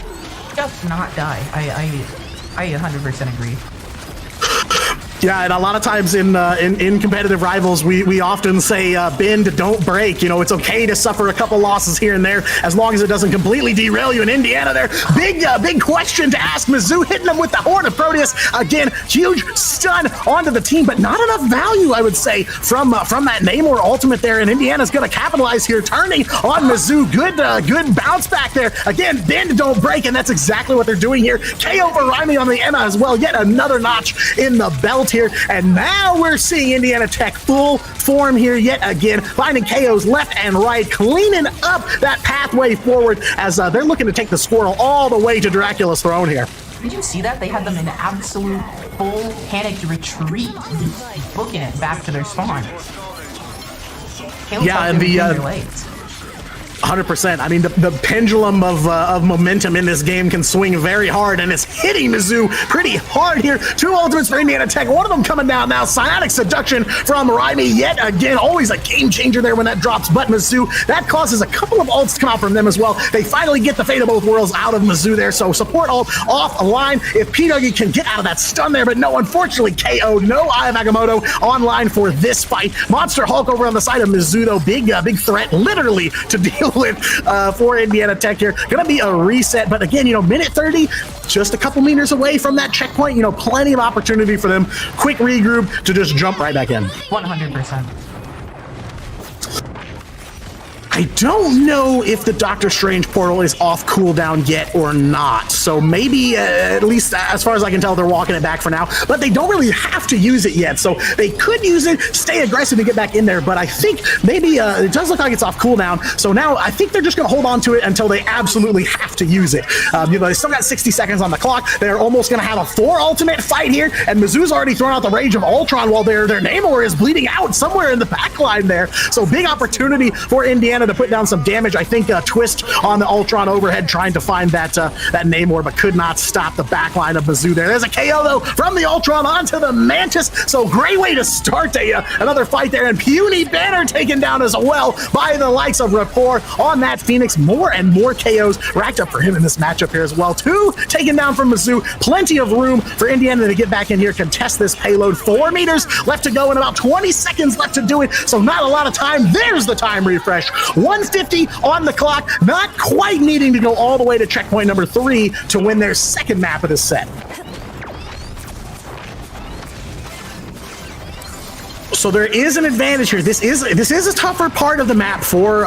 Just not die. I 100% agree. Yeah, and a lot of times in competitive rivals, we often say bend, don't break. It's okay to suffer a couple losses here and there as long as it doesn't completely derail you. In Indiana there, big question to ask. Mizzou hitting them with the Horn of Proteus. Again, huge stun onto the team, but not enough value, I would say, from that Namor ultimate there. And Indiana's going to capitalize here, turning on Mizzou. Good bounce back there. Again, bend, don't break, and that's exactly what they're doing here. KO for Raimi on the Emma as well. Yet another notch in the belt ult here, and now we're seeing Indiana Tech full form here yet again, finding KOs left and right, cleaning up that pathway forward as they're looking to take the Squirtle all the way to Dracula's throne here. Did you see that? They had them in absolute full panicked retreat, booking it back to their spawn. Yeah, and the 100%. I mean, the pendulum of momentum in this game can swing very hard, and it's hitting Mizzou pretty hard here. 2 ultimates for Indiana Tech. One of them coming down now. Psionic Seduction from Raimi yet again. Always a game changer there when that drops. But Mizzou, that causes a couple of ults to come out from them as well. They finally get the Fate of Both Worlds out of Mizzou there. So support ult offline if P-Dougie can get out of that stun there. But no, unfortunately, KO. No Eye of Agamotto online for this fight. Monster Hulk over on the side of Mizzou, though. Big threat, literally, to deal with for Indiana Tech here. Gonna be a reset, but again, minute 30, just a couple meters away from that checkpoint, plenty of opportunity for them. Quick regroup to just jump right back in. 100%. I don't know if the Doctor Strange portal is off cooldown yet or not, so maybe, at least as far as I can tell, they're walking it back for now, but they don't really have to use it yet, so they could use it, stay aggressive and get back in there, but I think maybe it does look like it's off cooldown, so now I think they're just going to hold on to it until they absolutely have to use it. They still got 60 seconds on the clock. They're almost going to have a 4 ultimate fight here, and Mizzou's already thrown out the Rage of Ultron while their Namor is bleeding out somewhere in the back line there, so big opportunity for Indiana to put down some damage. I think Twist on the Ultron overhead trying to find that Namor, but could not stop the backline of Mizzou there. There's a KO, though, from the Ultron onto the Mantis, so great way to start another fight there, and Puny Banner taken down as well by the likes of Rapport on that Phoenix. More and more KOs racked up for him in this matchup here as well. 2 taken down from Mizzou. Plenty of room for Indiana to get back in here, contest this payload. 4 meters left to go and about 20 seconds left to do it, so not a lot of time. There's the time refresh. 150 on the clock, not quite needing to go all the way to checkpoint number 3 to win their second map of the set. So there is an advantage here. This is a tougher part of the map for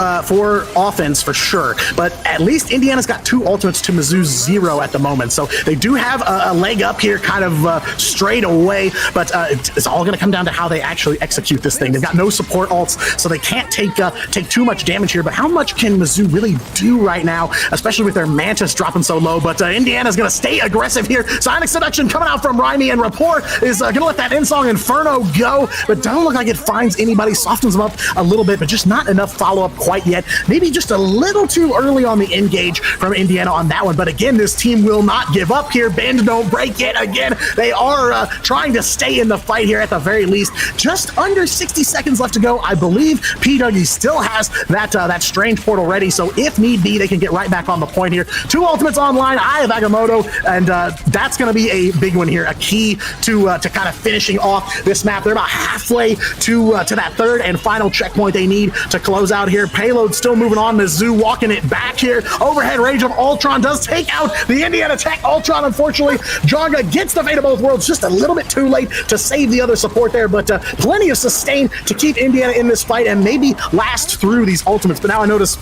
offense for sure. But at least Indiana's got 2 ultimates to Mizzou's 0 at the moment. So they do have a leg up here, kind of straight away. But it's all going to come down to how they actually execute this thing. They've got no support ults, so they can't take too much damage here. But how much can Mizzou really do right now, especially with their Mantis dropping so low? But Indiana's going to stay aggressive here. Psionic Seduction coming out from Raimi, and Rapport is going to let that Insong Inferno go. But don't look like it finds anybody, softens them up a little bit, but just not enough follow-up quite yet. Maybe just a little too early on the engage from Indiana on that one. But again, this team will not give up here. Bend don't break yet again. They are trying to stay in the fight here at the very least. Just under 60 seconds left to go. I believe P-Dougie still has that Strange portal ready, so if need be, they can get right back on the point here. 2 ultimates online, Eye of Agamotto, and that's going to be a big one here, a key to kind of finishing off this map. They're about halfway to that 3rd and final checkpoint they need to close out here. Payload still moving on. Mizzou walking it back here. Overhead Rage of Ultron does take out the Indiana Tech Ultron. Unfortunately, Jonga gets the Fate of Both Worlds just a little bit too late to save the other support there, but plenty of sustain to keep Indiana in this fight and maybe last through these ultimates. But now I notice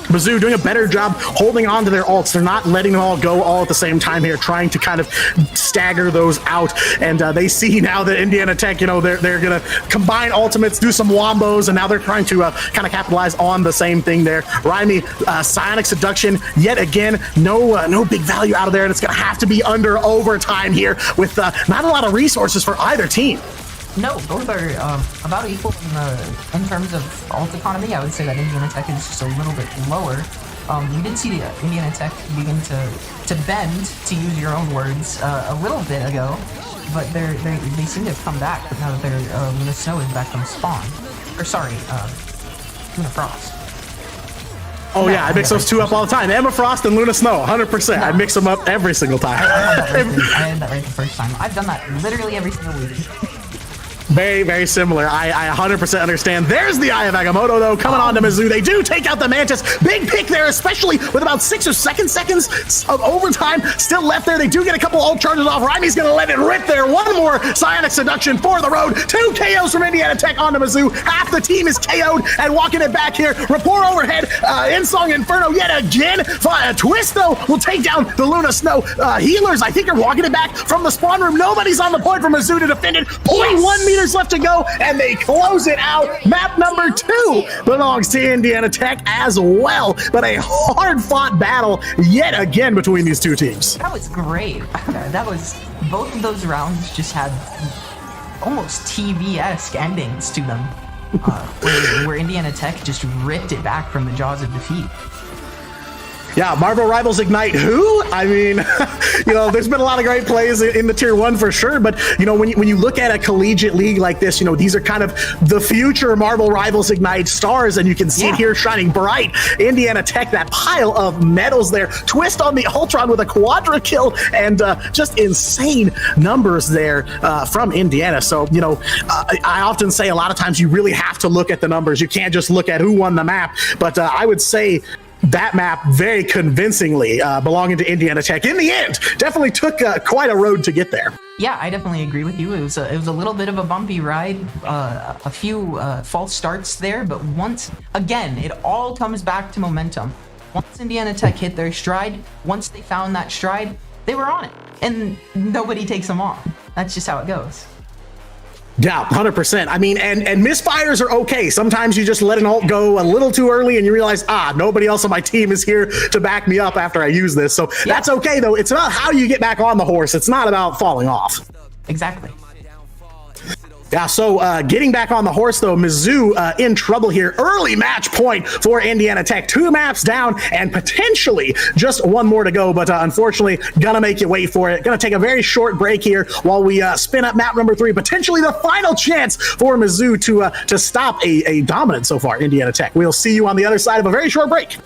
Mizzou doing a better job holding on to their ults. They're not letting them all go all at the same time here, trying to kind of stagger those out. And they see now that Indiana Tech, they're going to combine ultimates, do some wombos, and now they're trying to kind of capitalize on the same thing there. Raimi, Psionic Seduction, yet again, no big value out of there, and it's going to have to be under overtime here with not a lot of resources for either team. No, both are about equal in terms of ult economy. I would say that Indiana Tech is just a little bit lower. We did see the Indiana Tech begin to bend, to use your own words, a little bit ago, but they seem to have come back now that their Luna Snow is back on spawn. Or sorry, Luna Frost. Oh yeah, I mix those 2 up all the time. Emma Frost and Luna Snow, 100%. I mix them up every single time. I had that right the first time. I've done that literally every single week. Very, very similar. I 100% understand. There's the Eye of Agamotto, though, coming on to Mizzou. They do take out the Mantis. Big pick there, especially with about 6 or 7 seconds of overtime still left there. They do get a couple ult charges off. Raimi's going to let it rip there. One more Psionic Seduction for the road. 2 KOs from Indiana Tech onto Mizzou. Half the team is KO'd and walking it back here. Rapport overhead. Insong Inferno yet again. Twist, though, will take down the Luna Snow. Healers, I think, are walking it back from the spawn room. Nobody's on the point for Mizzou to defend it. 0.1 meters left to go, and they close it out. Map number 2 belongs to Indiana Tech as well, but a hard-fought battle yet again between these two teams. That was great. That was, both of those rounds just had almost TV-esque endings to them, where Indiana Tech just ripped it back from the jaws of defeat. Yeah, Marvel Rivals Ignite who? I mean, there's been a lot of great plays in the Tier 1 for sure, but, when you look at a collegiate league like this, these are kind of the future Marvel Rivals Ignite stars, and you can see it here shining bright. Indiana Tech, that pile of medals there. Twist on the Ultron with a quadra kill, and just insane numbers there from Indiana. So, I often say a lot of times you really have to look at the numbers. You can't just look at who won the map, but I would say that map very convincingly belonging to Indiana Tech. In the end, definitely took quite a road to get there. Yeah, I definitely agree with you. It was a little bit of a bumpy ride, a few false starts there, but once again, it all comes back to momentum. Once Indiana Tech hit their stride, once they found that stride, they were on it, and nobody takes them off. That's just how it goes. Yeah, 100%. I mean, and misfires are okay. Sometimes you just let an ult go a little too early and you realize, nobody else on my team is here to back me up after I use this. So that's okay, though. It's about how you get back on the horse. It's not about falling off. Exactly. Yeah, so getting back on the horse, though, Mizzou in trouble here. Early match point for Indiana Tech. 2 maps down and potentially just 1 more to go, but unfortunately, gonna make you wait for it. Gonna take a very short break here while we spin up map number 3. Potentially the final chance for Mizzou to stop a dominant so far, Indiana Tech. We'll see you on the other side of a very short break.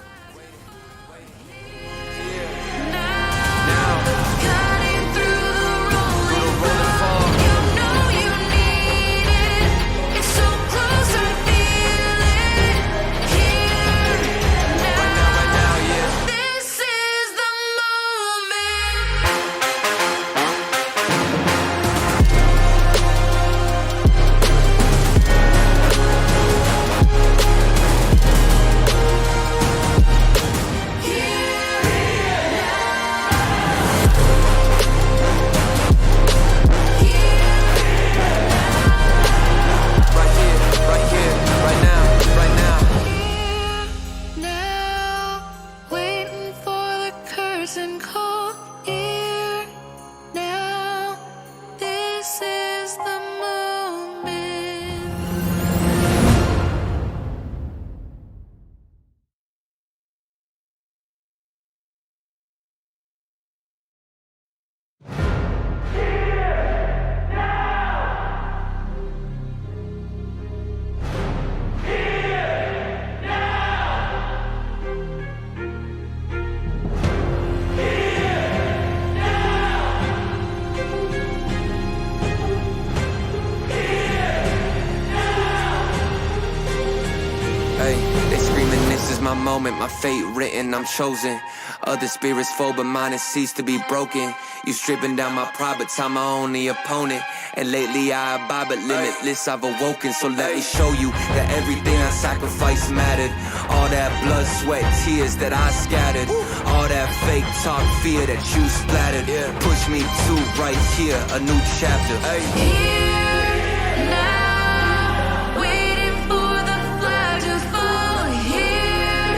Moment, my fate written, I'm chosen. Other spirits fall, but mine has ceased to be broken. You stripping down my pride, but time my only opponent. And lately I abide, but limitless I've awoken. So let me show you that everything I sacrificed mattered. All that blood, sweat, tears that I scattered. All that fake talk, fear that you splattered. Push me to right here, a new chapter. Here, now, waiting for the flag to fall. Here,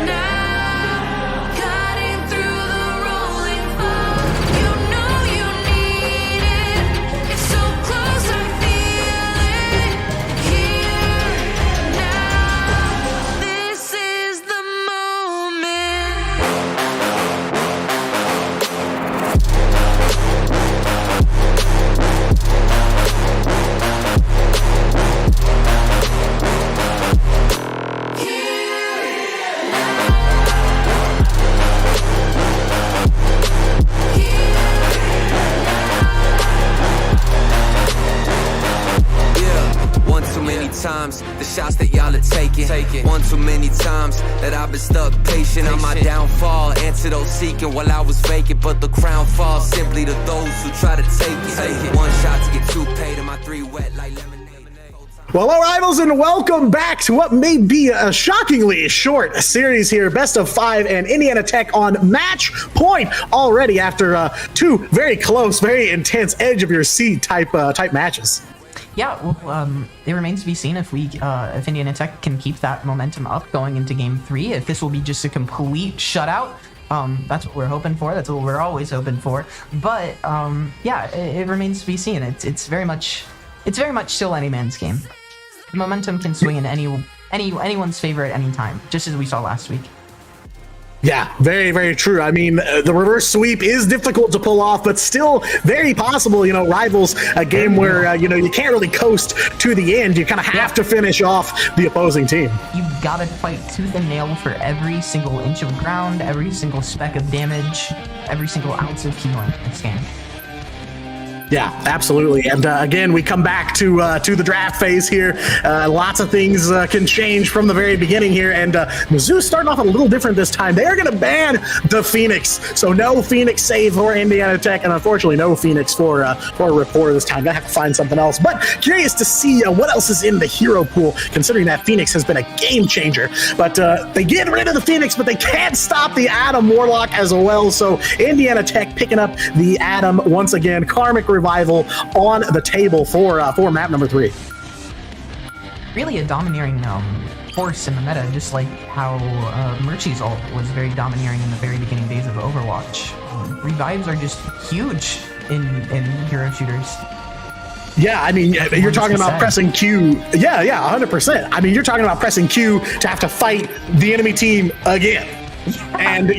now, cutting through the rolling fog. You know you need it. It's so close, I feel it. Here, now, this is the moment. times, the shots that y'all are taking. One too many times that I've been stuck patient on my downfall. Antidote seeking while I was vacant, but the crown falls simply to those who try to take it. One shot to get two paid, and my three wet like lemonade. Well, hello, rivals, and welcome back to what may be a shockingly short series here. Best of 5 and Indiana Tech on match point already after two very close, very intense, edge of your seat type matches. Yeah, well, it remains to be seen if if Indiana Tech can keep that momentum up going into Game 3. If this will be just a complete shutout, that's what we're hoping for. That's what we're always hoping for. But yeah, it remains to be seen. It's very much still any man's game. The momentum can swing in anyone's favor at any time, just as we saw last week. Yeah, very, very true. I mean, the reverse sweep is difficult to pull off, but still very possible. You know, Rivals, a game where, you can't really coast to the end. You kind of have to finish off the opposing team. You've got to fight tooth and nail for every single inch of ground, every single speck of damage, every single ounce of healing in this game. Yeah, absolutely. And again, we come back to the draft phase here. Lots of things can change from the very beginning here. And Mizzou starting off a little different this time. They are going to ban the Phoenix. So no Phoenix save for Indiana Tech, and unfortunately no Phoenix for Rapport this time. Gonna have to find something else. But curious to see what else is in the hero pool, considering that Phoenix has been a game changer. But they get rid of the Phoenix, but they can't stop the Adam Warlock as well. So Indiana Tech picking up the Adam once again. Karmic Revival on the table for map number 3. Really a domineering force in the meta, just like how Murchie's ult was very domineering in the very beginning days of Overwatch. Revives are just huge in hero shooters. Yeah, I mean, you're talking about pressing Q. Yeah, 100%. I mean, you're talking about pressing Q to have to fight the enemy team again. And,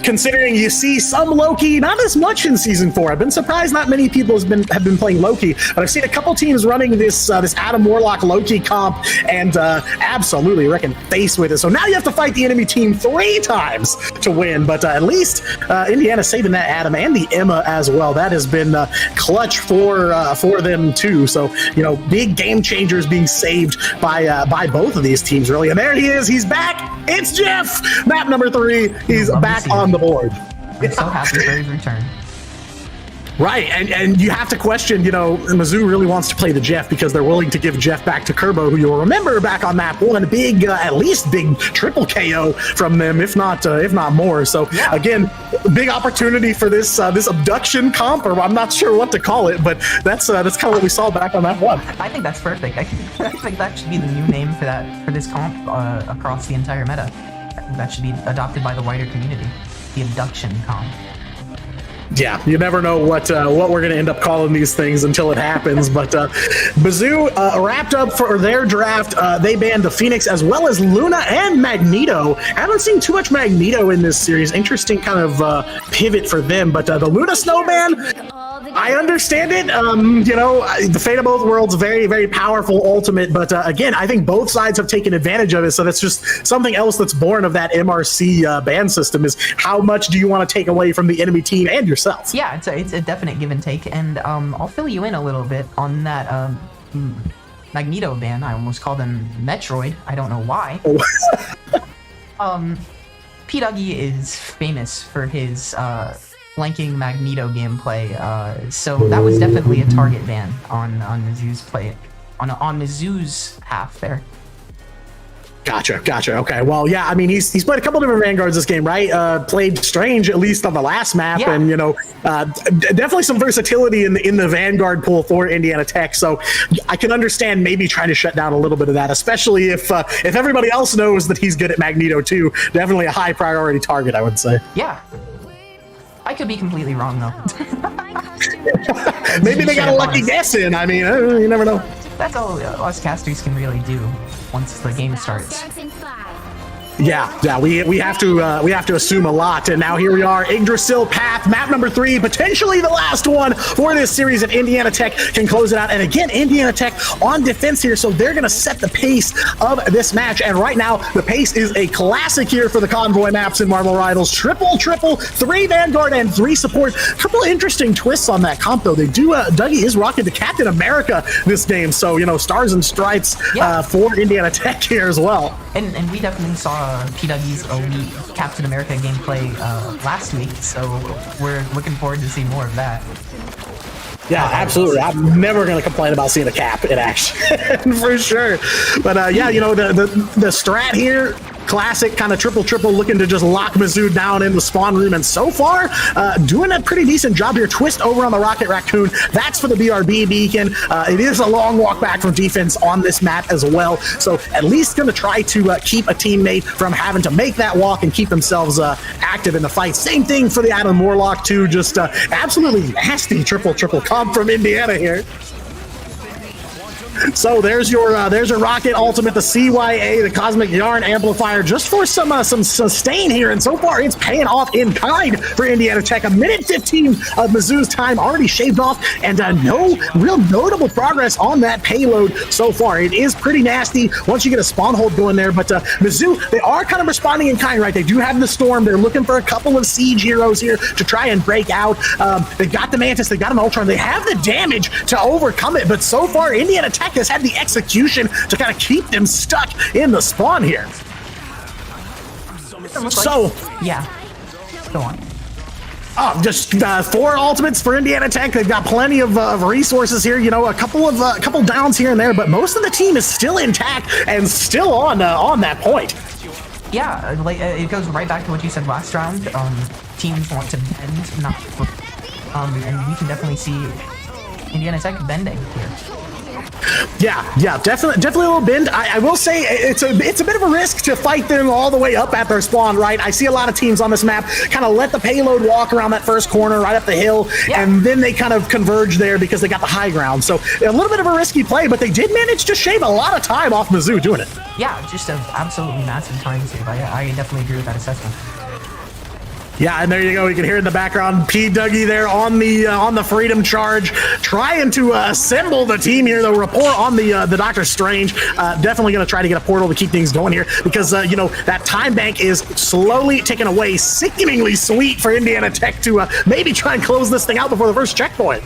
considering you see some Loki, not as much in Season 4. I've been surprised not many people have been playing Loki, but I've seen a couple teams running this Adam Warlock Loki comp and absolutely wrecking face with it. So now you have to fight the enemy team 3 times to win, but at least Indiana saving that Adam and the Emma as well. That has been clutch for them too. So, big game changers being saved by both of these teams, really. And there he is. He's back. It's Jeff. Map number 3. He's back on the board. I'm so happy for his return. Right, and you have to question, Mizzou really wants to play the Jeff because they're willing to give Jeff back to Kerbo, who you'll remember back on map 1, a big, at least big triple KO from them, if not more. So again, big opportunity for this abduction comp, or I'm not sure what to call it, but that's kind of what we saw back on map 1. I think that's perfect. I think that should be the new name for this comp across the entire meta. That should be adopted by the wider community. The abduction comp. Yeah, you never know what we're going to end up calling these things until it happens. But Mizzou wrapped up for their draft. They banned the Phoenix as well as Luna and Magneto. Haven't seen too much Magneto in this series. Interesting kind of pivot for them. But the Luna Snow ban, I understand it. The Fate of Both Worlds, very, very powerful ultimate. But again, I think both sides have taken advantage of it. So that's just something else that's born of that MRC ban system is how much do you want to take away from the enemy team and yourself? Yeah, it's a definite give and take. And I'll fill you in a little bit on that Magneto ban. I almost called him Metroid. I don't know why. P. Dougie is famous for his flanking Magneto gameplay, so that was definitely a target ban on Mizzou's play, on Mizzou's half there. Gotcha. Okay, well, yeah, I mean, he's played a couple different Vanguards this game, right? Played Strange, at least on the last map, and, definitely some versatility in the Vanguard pool for Indiana Tech, so I can understand maybe trying to shut down a little bit of that, especially if everybody else knows that he's good at Magneto, too. Definitely a high priority target, I would say. Yeah. I could be completely wrong, though. Maybe they got a lucky guess in. I mean, you never know. That's all us casters can really do once the game starts. Yeah, we have to assume a lot, and now here we are, Yggdrasil Path, map number 3, potentially the last one for this series if Indiana Tech can close it out. And again, Indiana Tech on defense here, so they're going to set the pace of this match. And right now, the pace is a classic here for the Convoy maps in Marvel Rivals. Triple, 3 Vanguard and 3 support. Couple interesting twists on that comp though. They do Dougie is rocking to Captain America this game, so stars and stripes for Indiana Tech here as well. And we definitely saw PW's elite Captain America gameplay last week, so we're looking forward to seeing more of that. Yeah, absolutely. I'm never going to complain about seeing a Cap in action, for sure. But the strat here, classic kind of triple, looking to just lock Mizzou down in the spawn room. And so far, doing a pretty decent job here. Twist over on the Rocket Raccoon. That's for the BRB beacon. It is a long walk back from defense on this map as well. So at least going to try to keep a teammate from having to make that walk and keep themselves active in the fight. Same thing for the Adam Warlock too. Just absolutely nasty triple comp from Indiana here. So there's your Rocket Ultimate, the CYA, the Cosmic Yarn Amplifier, just for some sustain here, and so far it's paying off in kind for Indiana Tech. 1:15 of Mizzou's time already shaved off, and no real notable progress on that payload so far. It is pretty nasty once you get a spawn hold going there, but Mizzou, they are kind of responding in kind, right? They do have the Storm. They're looking for a couple of siege heroes here to try and break out. They got the Mantis, they got an Ultron, they have the damage to overcome it, but so far Indiana Tech has had the execution to kind of keep them stuck in the spawn here. So, yeah, go on. Oh, just 4 ultimates for Indiana Tech. They've got plenty of resources here. A couple downs here and there, but most of the team is still intact and still on that point. Yeah, it goes right back to what you said last round. Teams want to bend, not and we can definitely see Indiana Tech bending here. Yeah, definitely a little bend. I will say it's a bit of a risk to fight them all the way up at their spawn, right? I see a lot of teams on this map kind of let the payload walk around that first corner right up the hill, and then they kind of converge there because they got the high ground. So a little bit of a risky play, but they did manage to shave a lot of time off Mizzou doing it. Yeah, just an absolutely massive time save. I definitely agree with that assessment. Yeah, and there you go. You can hear in the background P. Dougie there on the Freedom Charge, trying to assemble the team here. The rapport on the Doctor Strange, definitely going to try to get a portal to keep things going here because that time bank is slowly taken away. Sickeningly sweet for Indiana Tech to maybe try and close this thing out before the first checkpoint.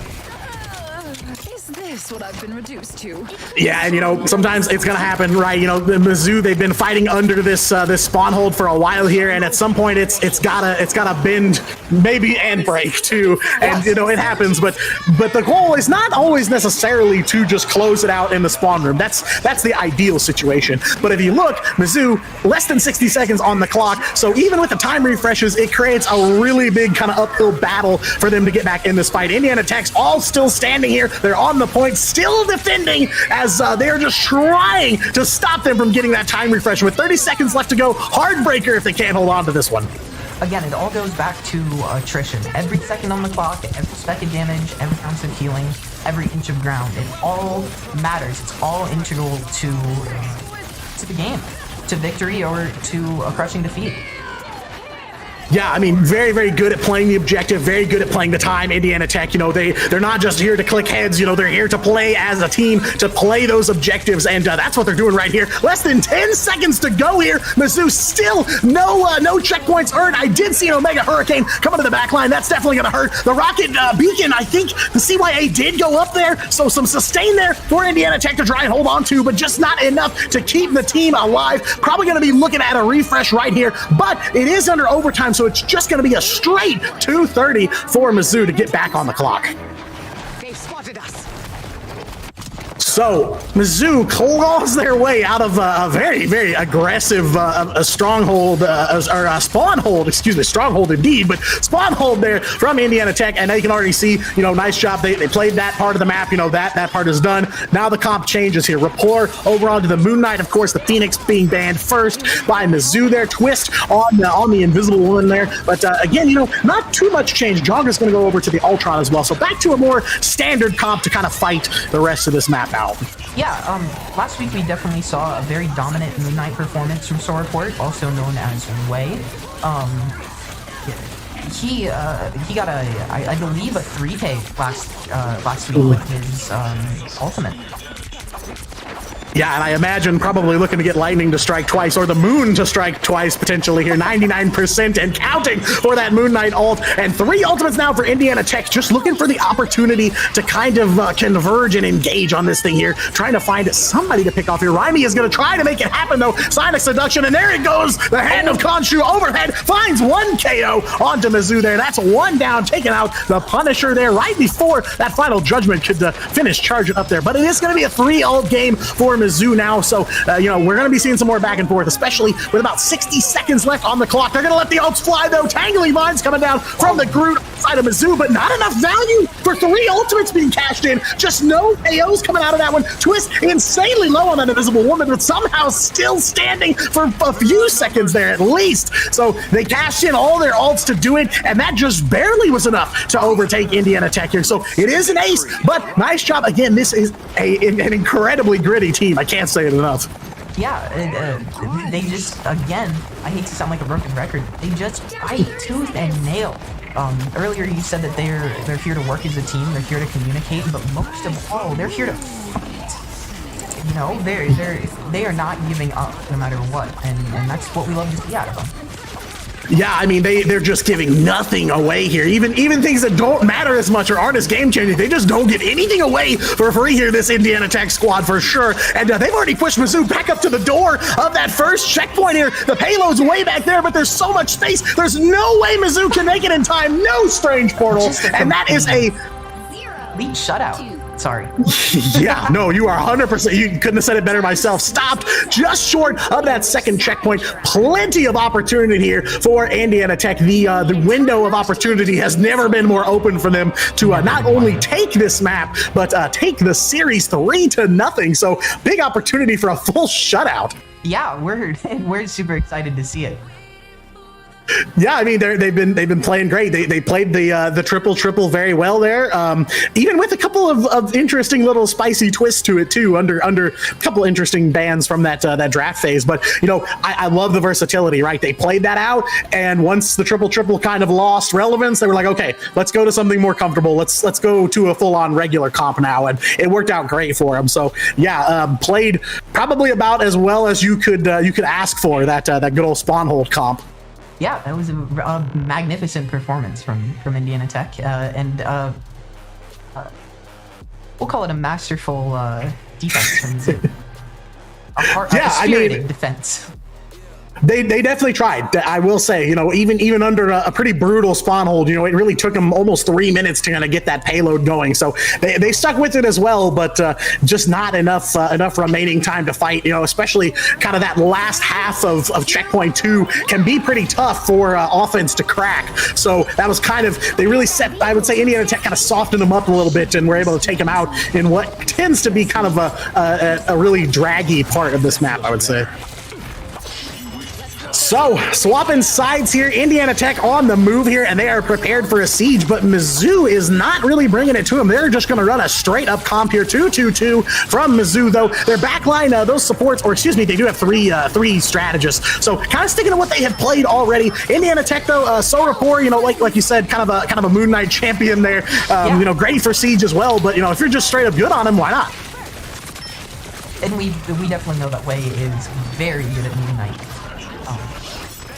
Is what I've been reduced to. Yeah, and sometimes it's gonna happen, right? The Mizzou, they've been fighting under this spawn hold for a while here, and at some point it's gotta bend, maybe, and break too. And it happens, but the goal is not always necessarily to just close it out in the spawn room. That's the ideal situation. But if you look, Mizzou, less than 60 seconds on the clock, so even with the time refreshes, it creates a really big kind of uphill battle for them to get back in this fight. Indiana Tech's all still standing here. They're on the point, still defending as they're just trying to stop them from getting that time refresh. With 30 seconds left to go, heartbreaker if they can't hold on to this one. Again, it all goes back to attrition. Every second on the clock, every speck of damage, every ounce of healing, every inch of ground, it all matters. It's all integral to the game, to victory or to a crushing defeat. Yeah, I mean, very, very good at playing the objective, very good at playing the time. Indiana Tech, they're not just here to click heads, they're here to play as a team, to play those objectives, and that's what they're doing right here. Less than 10 seconds to go here. Mizzou still no checkpoints earned. I did see an Omega Hurricane coming to the back line. That's definitely going to hurt. The Rocket Beacon, I think the CYA did go up there, so some sustain there for Indiana Tech to try and hold on to, but just not enough to keep the team alive. Probably going to be looking at a refresh right here, but it is under overtime, so it's just going to be a straight 2:30 for Mizzou to get back on the clock. They've spotted us. So Mizzou claws their way out of a very, very aggressive stronghold, or spawn hold, stronghold indeed, but spawn hold there from Indiana Tech, and they can already see, nice job. They played that part of the map, that part is done. Now the comp changes here. Rapport over onto the Moon Knight, of course, the Phoenix being banned first by Mizzou there. Twist on the Invisible Woman there, but again, not too much change. Jogger's going to go over to the Ultron as well, so back to a more standard comp to kind of fight the rest of this map out. now. Yeah, last week we definitely saw a very dominant Moon Knight performance from Soraport, also known as Wei. He got I believe a 3K last week with his ultimate. Yeah, and I imagine probably looking to get Lightning to strike twice, or the Moon to strike twice, potentially here. 99% and counting for that Moon Knight ult. And 3 ultimates now for Indiana Tech, just looking for the opportunity to kind of converge and engage on this thing here, trying to find somebody to pick off here. Raimi is going to try to make it happen, though. Sonic Seduction, and there it goes. The hand of Khonshu overhead finds 1 KO onto Mizzou there. That's 1 down, taking out the Punisher there right before that final judgment could finish charging up there. But it is going to be a 3-ult game for Mizzou now, so we're going to be seeing some more back and forth, especially with about 60 seconds left on the clock. They're going to let the ults fly, though. Tangling Vines coming down from the Groot side of Mizzou, but not enough value for 3 ultimates being cashed in. Just no KOs coming out of that one. Twist insanely low on that Invisible Woman, but somehow still standing for a few seconds there at least. So they cashed in all their ults to do it, and that just barely was enough to overtake Indiana Tech here. So it is an ace, but nice job. Again, this is an incredibly gritty team. I can't say it enough. Yeah, they just, again, I hate to sound like a broken record, they just fight tooth and nail. Earlier you said that they're here to work as a team, they're here to communicate, but most of all, they're here to fight. You know, they are not giving up no matter what, and that's what we love to see out of them. Yeah, I mean, they're just giving nothing away here. Even things that don't matter as much or aren't as game-changing, they just don't give anything away for free here, this Indiana Tech squad, for sure. And they've already pushed Mizzou back up to the door of that first checkpoint here. The payload's way back there, but there's so much space. There's no way Mizzou can make it in time. No strange portal. And that is a lead shutout. Sorry. Yeah, no, you are 100%. You couldn't have said it better myself. Stopped just short of that second checkpoint. Plenty of opportunity here for Indiana Tech. The window of opportunity has never been more open for them to not only take this map, but take the series 3-0. So big opportunity for a full shutout. Yeah, we're super excited to see it. Yeah, I mean they've been playing great. They played the triple very well there. Even with a couple of interesting little spicy twists to it too. Under a couple interesting bans from that draft phase. But I love the versatility. Right, they played that out, and once the triple kind of lost relevance, they were like, okay, let's go to something more comfortable. Let's go to a full on regular comp now, and it worked out great for them. So yeah, played probably about as well as you could ask for that good old Spawnhold comp. Yeah, that was a magnificent performance from Indiana Tech, and we'll call it a masterful defense from Mizzou. A spirited defense. They definitely tried. I will say, even under a pretty brutal spawn hold, it really took them almost 3 minutes to kind of get that payload going. So they stuck with it as well, but just not enough remaining time to fight. Especially kind of that last half of checkpoint 2 can be pretty tough for offense to crack. So that was they really set. I would say Indiana Tech kind of softened them up a little bit and were able to take them out in what tends to be kind of a really draggy part of this map, I would say. So, swapping sides here, Indiana Tech on the move here, and they are prepared for a siege, but Mizzou is not really bringing it to them. They're just going to run a straight-up comp here, 2-2-2 from Mizzou, though. Their backline, those supports, or excuse me, they do have three strategists, so kind of sticking to what they have played already. Indiana Tech, though, Sorapor, like you said, kind of a Moon Knight champion there, great for siege as well, but, if you're just straight-up good on him, why not? And we definitely know that Wei is very good at Moon Knight.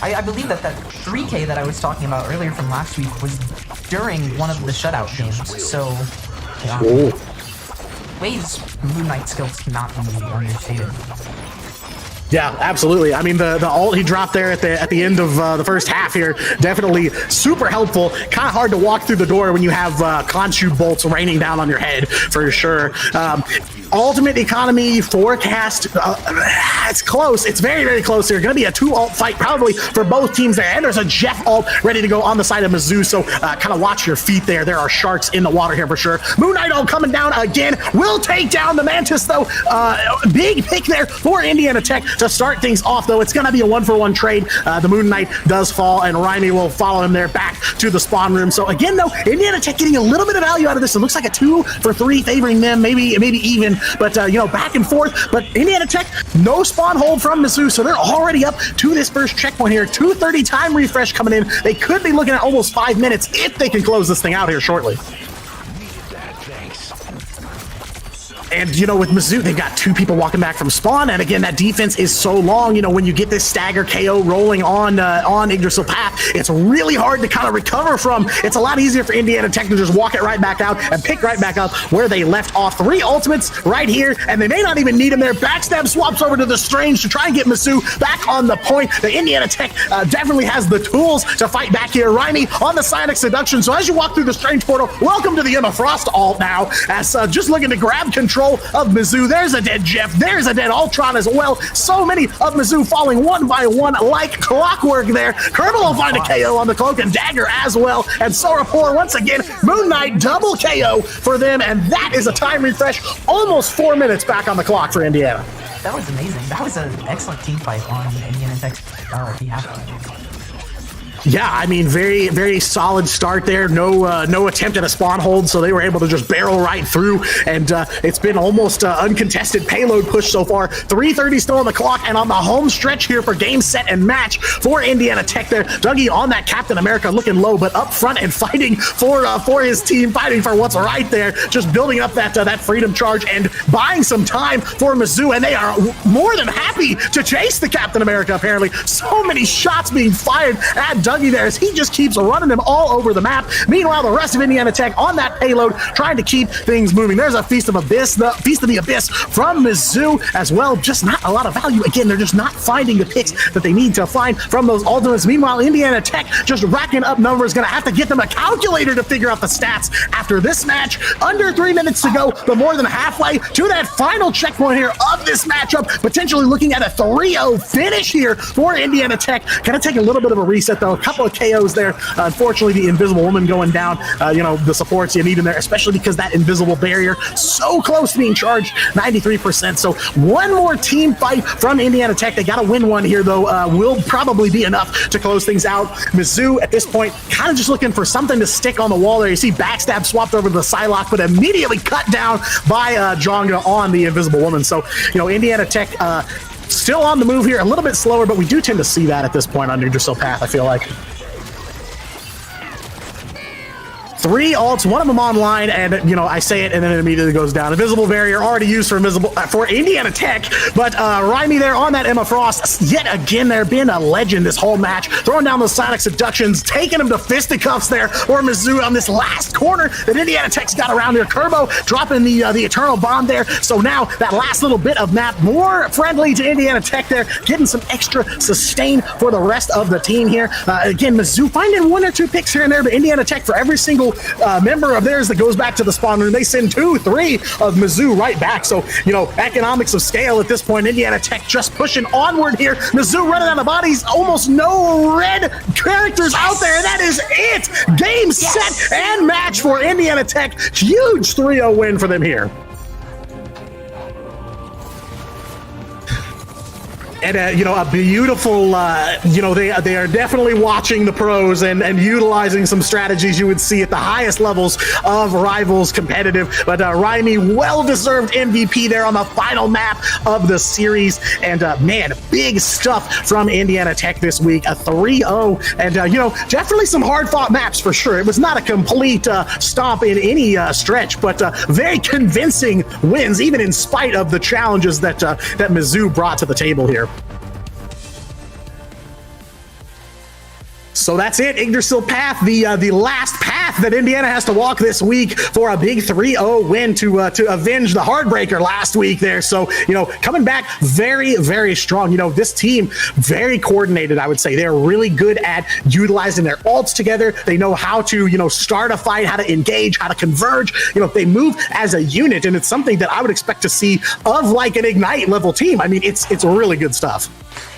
I believe that 3K that I was talking about earlier from last week was during one of the shutout games, so Wei's Moon Knight skills cannot be understated. Yeah, absolutely. I mean, the ult he dropped there at the end of the first half here, definitely super helpful. Kind of hard to walk through the door when you have Khonshu bolts raining down on your head, for sure. Ultimate economy forecast, it's close. It's very, very close here. Going to be a 2-ult fight probably for both teams there. And there's a Jeff ult ready to go on the side of Mizzou, so kind of watch your feet there. There are sharks in the water here for sure. Moon Knight ult coming down again. Will take down the Mantis, though. Big pick there for Indiana Tech to start things off, though. It's going to be a 1-for-1 trade. The Moon Knight does fall, and Raimi will follow him there back to the spawn room. So again, though, Indiana Tech getting a little bit of value out of this. It looks like a 2-for-3 favoring them, maybe even but back and forth. But Indiana Tech, no spawn hold from Mizzou, so they're already up to this first checkpoint here. 2:30 time refresh coming in. They could be looking at almost 5 minutes if they can close this thing out here shortly. And, with Mizzou, they've got 2 people walking back from spawn. And again, that defense is so long. When you get this stagger KO rolling on Yggdrasil Path, it's really hard to kind of recover from. It's a lot easier for Indiana Tech to just walk it right back out and pick right back up where they left off. 3 ultimates right here, and they may not even need them there. Backstab swaps over to the Strange to try and get Mizzou back on the point. The Indiana Tech definitely has the tools to fight back here. Raimi on the Psionic Seduction. So as you walk through the Strange portal, welcome to the Emma Frost ult now, as just looking to grab control of Mizzou. There's a dead Jeff. There's a dead Ultron as well. So many of Mizzou falling one by one like clockwork there. Kerbal will find a KO on the Cloak and Dagger as well. And Sorapor once again, Moon Knight double KO for them. And that is a time refresh. Almost 4 minutes back on the clock for Indiana. That was amazing. That was an excellent team fight on Indiana Tech's behalf. Yeah, I mean, very, very solid start there. No attempt at a spawn hold, so they were able to just barrel right through, and it's been almost uncontested payload push so far. 3:30 still on the clock, and on the home stretch here for game, set, and match for Indiana Tech there. Dougie on that Captain America looking low, but up front and fighting for his team, fighting for what's right there, just building up that freedom charge and buying some time for Mizzou, and they are more than happy to chase the Captain America, apparently. So many shots being fired at Dougie there as he just keeps running them all over the map. Meanwhile, the rest of Indiana Tech on that payload trying to keep things moving. There's a Feast of Abyss, the Feast of the Abyss from Mizzou as well. Just not a lot of value. Again, they're just not finding the picks that they need to find from those ultimates. Meanwhile, Indiana Tech just racking up numbers. Going to have to get them a calculator to figure out the stats after this match. Under 3 minutes to go. They're more than halfway to that final checkpoint here of this matchup. Potentially looking at a 3-0 finish here for Indiana Tech. Going to take a little bit of a reset though. A couple of KOs there. Unfortunately, the Invisible Woman going down. The supports you need in there, especially because that invisible barrier so close to being charged, 93%. So one more team fight from Indiana Tech. They got to win one here, though. Will probably be enough to close things out. Mizzou, at this point, kind of just looking for something to stick on the wall there. You see Backstab swapped over to the Psylocke, but immediately cut down by Jonga on the Invisible Woman. So, Indiana Tech still on the move here, a little bit slower, but we do tend to see that at this point on Yggdrasil Path, I feel like. 3 ults, one of them online, and I say it and then it immediately goes down. Invisible barrier already used for Indiana Tech, but Raimi there on that Emma Frost, yet again they're being a legend this whole match, throwing down those Sonic Seductions, taking him to fisticuffs there for Mizzou on this last corner that Indiana Tech's got around here. Kerbo dropping the Eternal Bomb there, so now that last little bit of map more friendly to Indiana Tech there, getting some extra sustain for the rest of the team here. Again, Mizzou finding 1 or 2 picks here and there, but Indiana Tech for every single member of theirs that goes back to the spawn room, they send 2, 3 of Mizzou right back. So, economics of scale at this point. Indiana Tech just pushing onward here. Mizzou running out of bodies. Almost no red characters out there. That is it. Game, set, and match for Indiana Tech. Huge 3-0 win for them here. And, a beautiful, they are definitely watching the pros and utilizing some strategies you would see at the highest levels of Rivals competitive. But Raimi, well-deserved MVP there on the final map of the series. And, man, big stuff from Indiana Tech this week. A 3-0. And, definitely some hard-fought maps for sure. It was not a complete stomp in any stretch, but very convincing wins, even in spite of the challenges that Mizzou brought to the table here. So that's it, Yggdrasil Path, the last path that Indiana has to walk this week for a big 3-0 win to avenge the Heartbreaker last week there. So, coming back very, very strong. This team, very coordinated, I would say. They're really good at utilizing their ults together. They know how to, start a fight, how to engage, how to converge. They move as a unit, and it's something that I would expect to see of like an Ignite level team. I mean, it's really good stuff.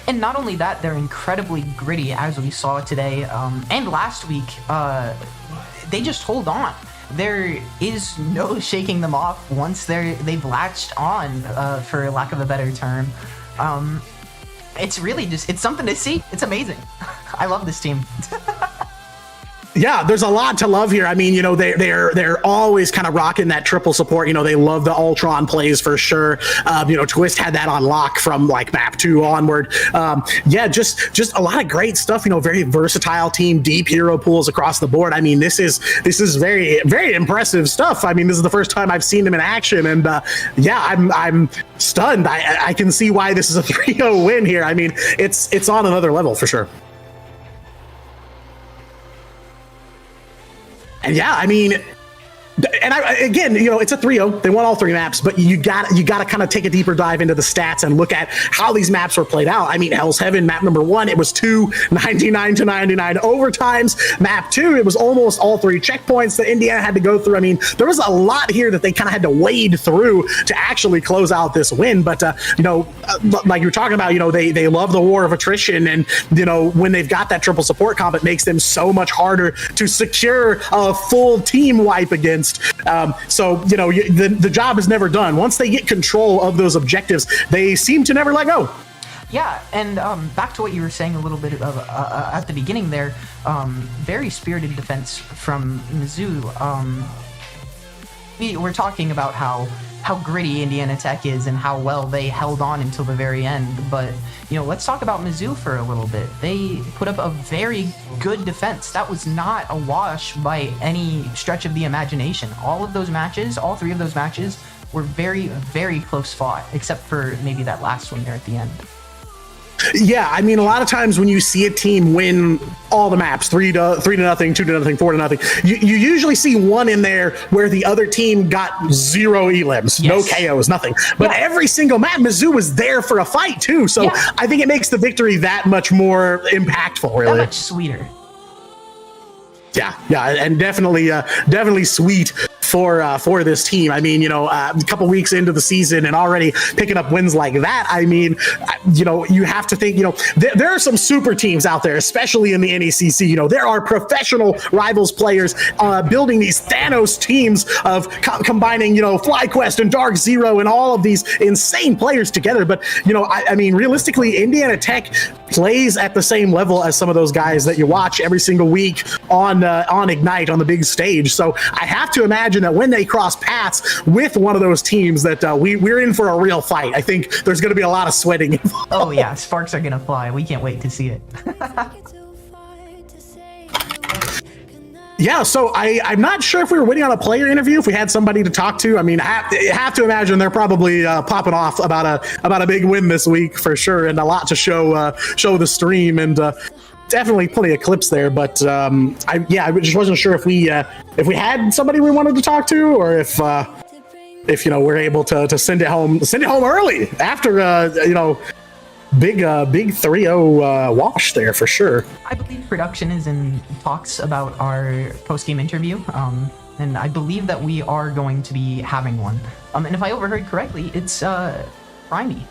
And not only that, they're incredibly gritty, as we saw today and last week. They just hold on. There is no shaking them off once they've latched on, for lack of a better term. It's really it's something to see. It's amazing. I love this team. Yeah, there's a lot to love here. I mean, they're always kind of rocking that triple support. They love the Ultron plays for sure. Twist had that on lock from like map 2 onward. Just a lot of great stuff. Very versatile team, deep hero pools across the board. I mean, this is very, very impressive stuff. I mean, this is the first time I've seen them in action, and I'm stunned. I can see why this is a 3-0 win here. I mean, it's on another level for sure. And yeah, I mean, and again, it's a 3-0. They won all 3 maps, but you got to kind of take a deeper dive into the stats and look at how these maps were played out. I mean, Hell's Heaven, map number 1, it was 2 99-99 overtimes. Map 2, it was almost all 3 checkpoints that Indiana had to go through. I mean, there was a lot here that they kind of had to wade through to actually close out this win. But, like you were talking about, they love the war of attrition. And, when they've got that triple support comp, it makes them so much harder to secure a full team wipe against. The job is never done. Once they get control of those objectives, they seem to never let go. Yeah, and back to what you were saying a little bit of at the beginning there, very spirited defense from Mizzou. We're talking about how gritty Indiana Tech is and how well they held on until the very end, but let's talk about Mizzou for a little bit. They put up a very good defense. That was not a wash by any stretch of the imagination. All 3 of those matches were very, very close fought, except for maybe that last one there at the end. Yeah, I mean, a lot of times when you see a team win all the maps, 3-0, 2-0, 4-0, 4-0, you usually see one in there where the other team got 0 elims, no KOs, nothing. But every single map, Mizzou was there for a fight too. So I think it makes the victory that much more impactful, really. That much sweeter. Yeah, and definitely sweet for this team. I mean, a couple weeks into the season and already picking up wins like that. I mean, you have to think, there are some super teams out there, especially in the NECC. There are professional rivals players building these Thanos teams of combining, FlyQuest and Dark Zero and all of these insane players together. But, I mean, realistically, Indiana Tech plays at the same level as some of those guys that you watch every single week on Ignite on the big stage. So I have to imagine that when they cross paths with one of those teams that we're in for a real fight. I think there's going to be a lot of sweating involved. Oh yeah, sparks are going to fly. We can't wait to see it. Yeah, so I'm not sure if we were waiting on a player interview, if we had somebody to talk to. I mean, I have to imagine they're probably popping off about a big win this week for sure, and a lot to show the stream, and definitely plenty of clips there. But I just wasn't sure if we had somebody we wanted to talk to, or if we're able to send it home early after big 3-0 wash there for sure. I believe production is in talks about our post-game interview, and I believe that we are going to be having one. And if I overheard correctly, it's Primey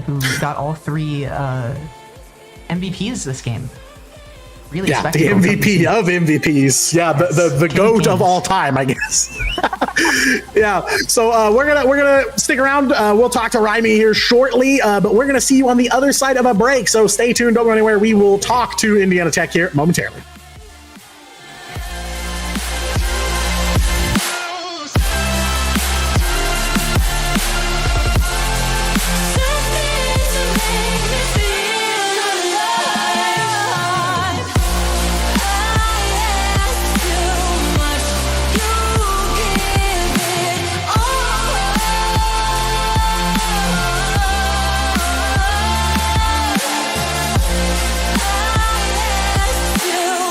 who got all 3 MVPs this game. Really, yeah, the MVP of MVPs. Yeah, the GOAT of all time, I guess. Yeah. So we're gonna stick around. We'll talk to Raimi here shortly, but we're gonna see you on the other side of a break. So stay tuned. Don't go anywhere. We will talk to Indiana Tech here momentarily. You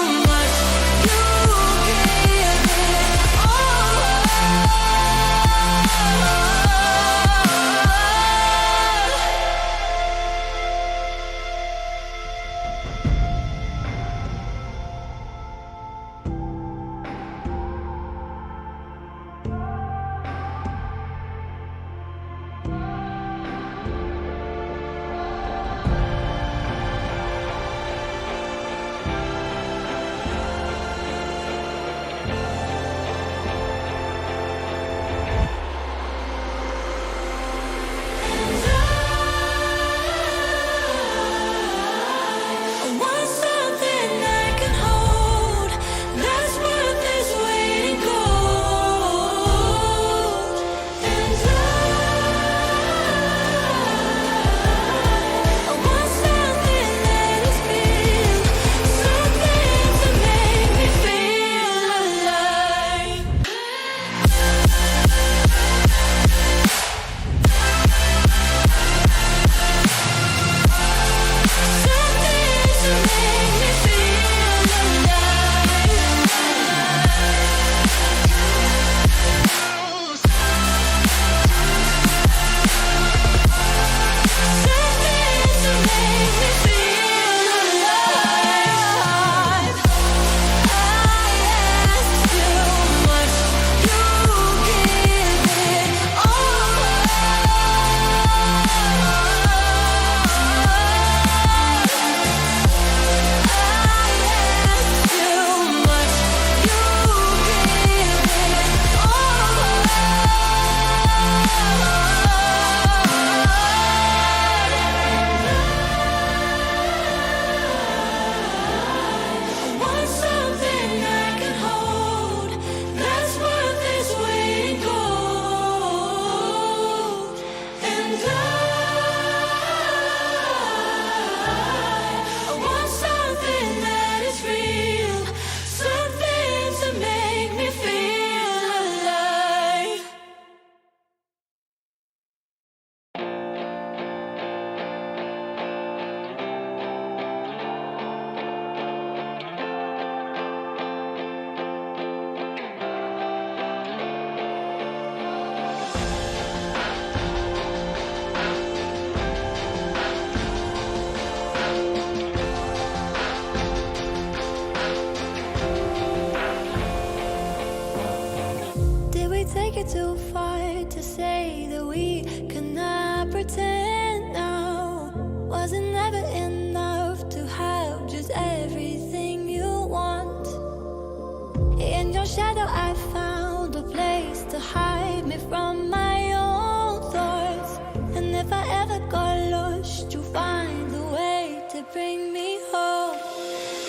I found a place to hide me from my own thoughts. And if I ever got lost, you'll find a way to bring me home.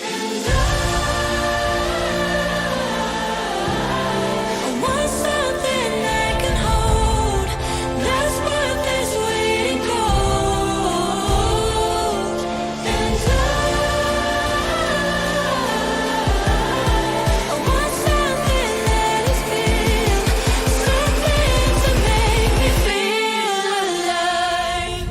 And I want something I can hold that's worth this waiting cold. And I want something that is real, something to make me feel alive.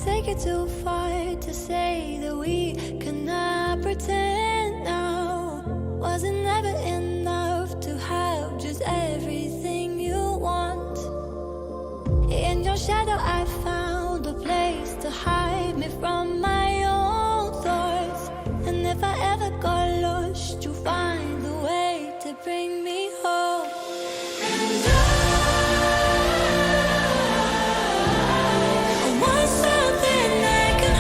Take it too far to say that we cannot pretend now. Was it never enough to have just everything you want? In your shadow I found a place to hide me from my own thoughts. And if I ever got lost, you'll find a way to bring me home. And I want something I can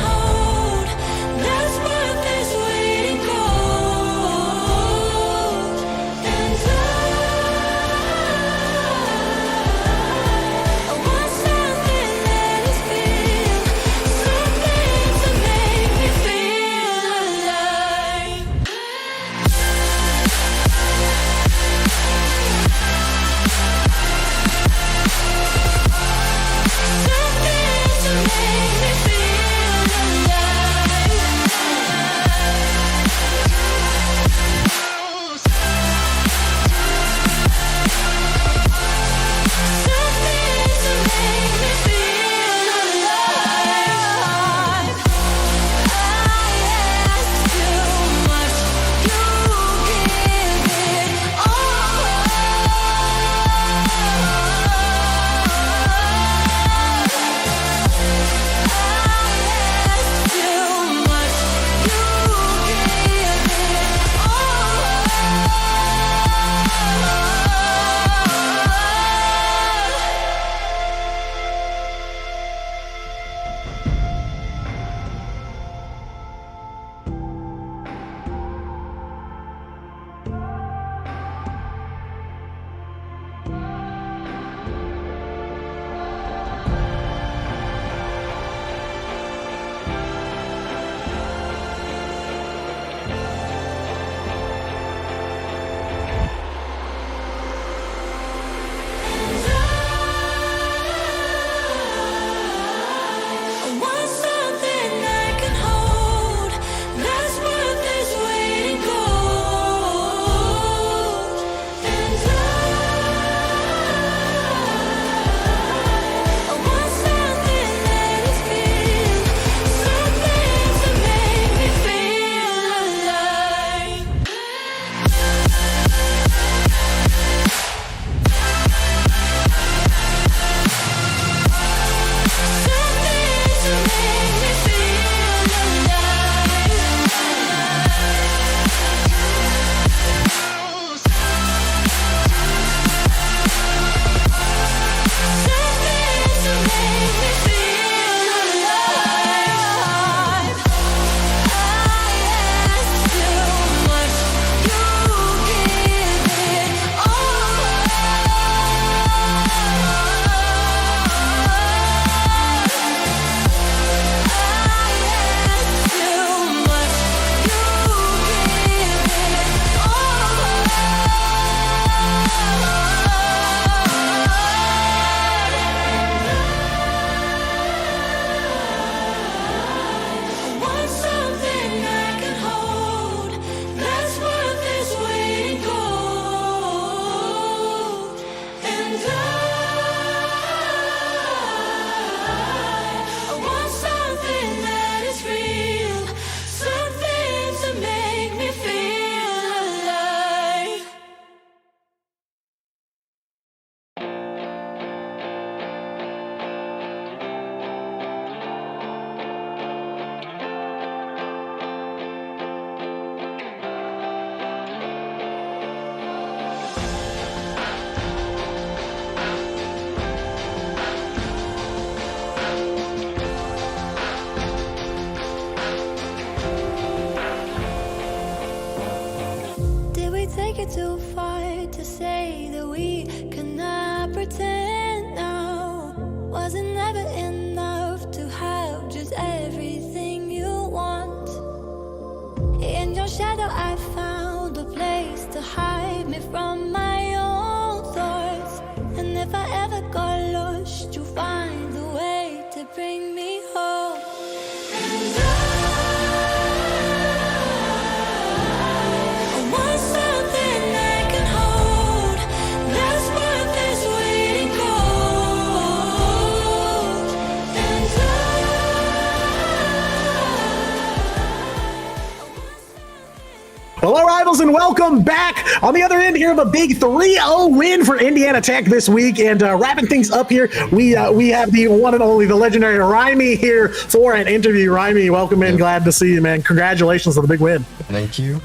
Hello, rivals, and welcome back. On the other end here of a big 3-0 win for Indiana Tech this week, and wrapping things up here, we have the one and only, the legendary Raimi here for an interview. Raimi, welcome in. Glad to see you, man. Congratulations on the big win. Thank you.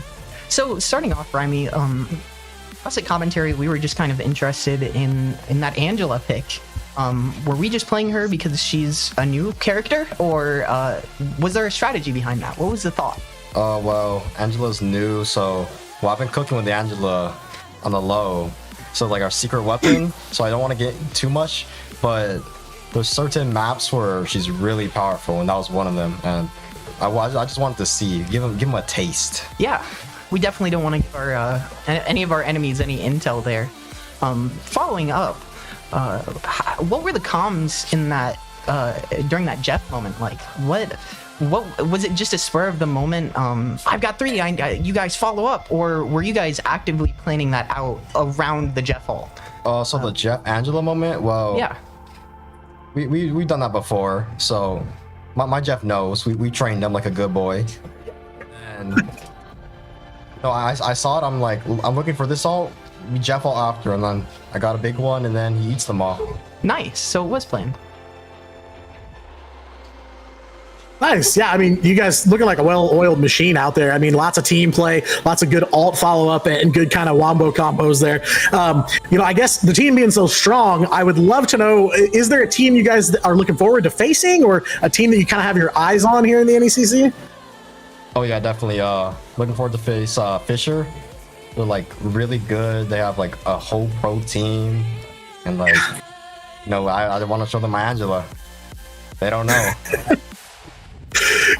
So starting off, Raimi, us at commentary, we were just kind of interested in that Angela pick. Were we just playing her because she's a new character, or was there a strategy behind that? What was the thought? Well, Angela's new, so I've been cooking with the Angela on the low. So like our secret weapon, so I don't want to get too much, but there's certain maps where she's really powerful, and that was one of them. And I just wanted to see, give him a taste. Yeah, we definitely don't want to give our any of our enemies any intel there. Following up, what were the comms in that during that Jeff moment? Like, what was it? Just a spur of the moment? I've got 3. You guys follow up, or were you guys actively planning that out around the Jeff Hall? So the Jeff Angela moment. Well, yeah, we've done that before. So my Jeff knows. We trained him like a good boy. And no, I saw it. I'm like, I'm looking for this ult. We Jeff all after, and then I got a big one, and then he eats them all. Nice. So it was planned. Nice. Yeah, I mean, you guys looking like a well-oiled machine out there. I mean, lots of team play, lots of good alt follow-up, and good kind of wombo combos there. I guess the team being so strong, I would love to know, is there a team you guys are looking forward to facing, or a team that you kind of have your eyes on here in the NECC? Oh, yeah, definitely. Looking forward to face Fisher. They're like really good. They have like a whole pro team, and like, I want to show them my Angela. They don't know.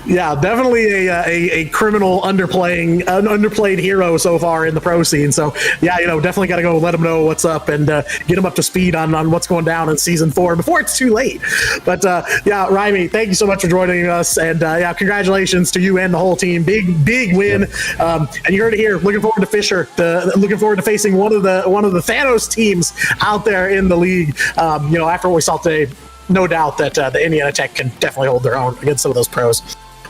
Yeah, definitely a criminal underplayed hero so far in the pro scene. So yeah, definitely got to go let them know what's up and get them up to speed on what's going down in season 4 before it's too late. But yeah, Raimi, thank you so much for joining us, and yeah, congratulations to you and the whole team. Big win. And you heard it here. Looking forward to Fisher. Looking forward to facing one of the Thanos teams out there in the league. After what we saw today, no doubt that the Indiana Tech can definitely hold their own against some of those pros.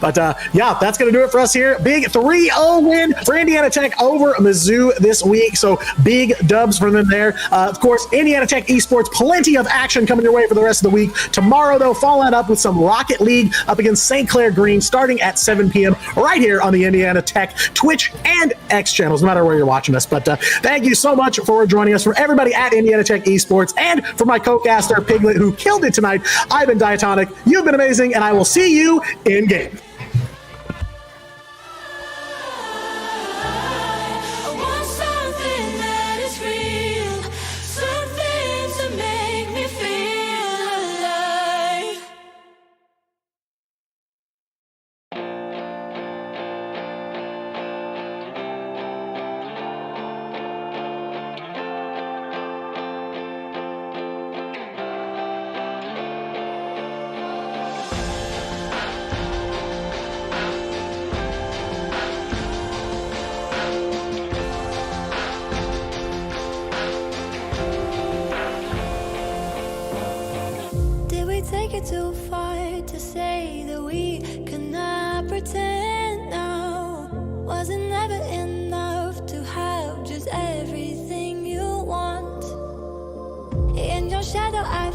But yeah, that's going to do it for us here. Big 3-0 win for Indiana Tech over Mizzou this week. So big dubs from them there. Of course, Indiana Tech esports, plenty of action coming your way for the rest of the week. Tomorrow, though, follow that up with some Rocket League up against St. Clair Green starting at 7 p.m. right here on the Indiana Tech Twitch and X channels, no matter where you're watching us. But thank you so much for joining us. For everybody at Indiana Tech esports, and for my co-caster Piglet, who killed it tonight, I've been Diatonic. You've been amazing, and I will see you in game. Take it too far to say that we cannot pretend now. Was it never enough to have just everything you want? In your shadow I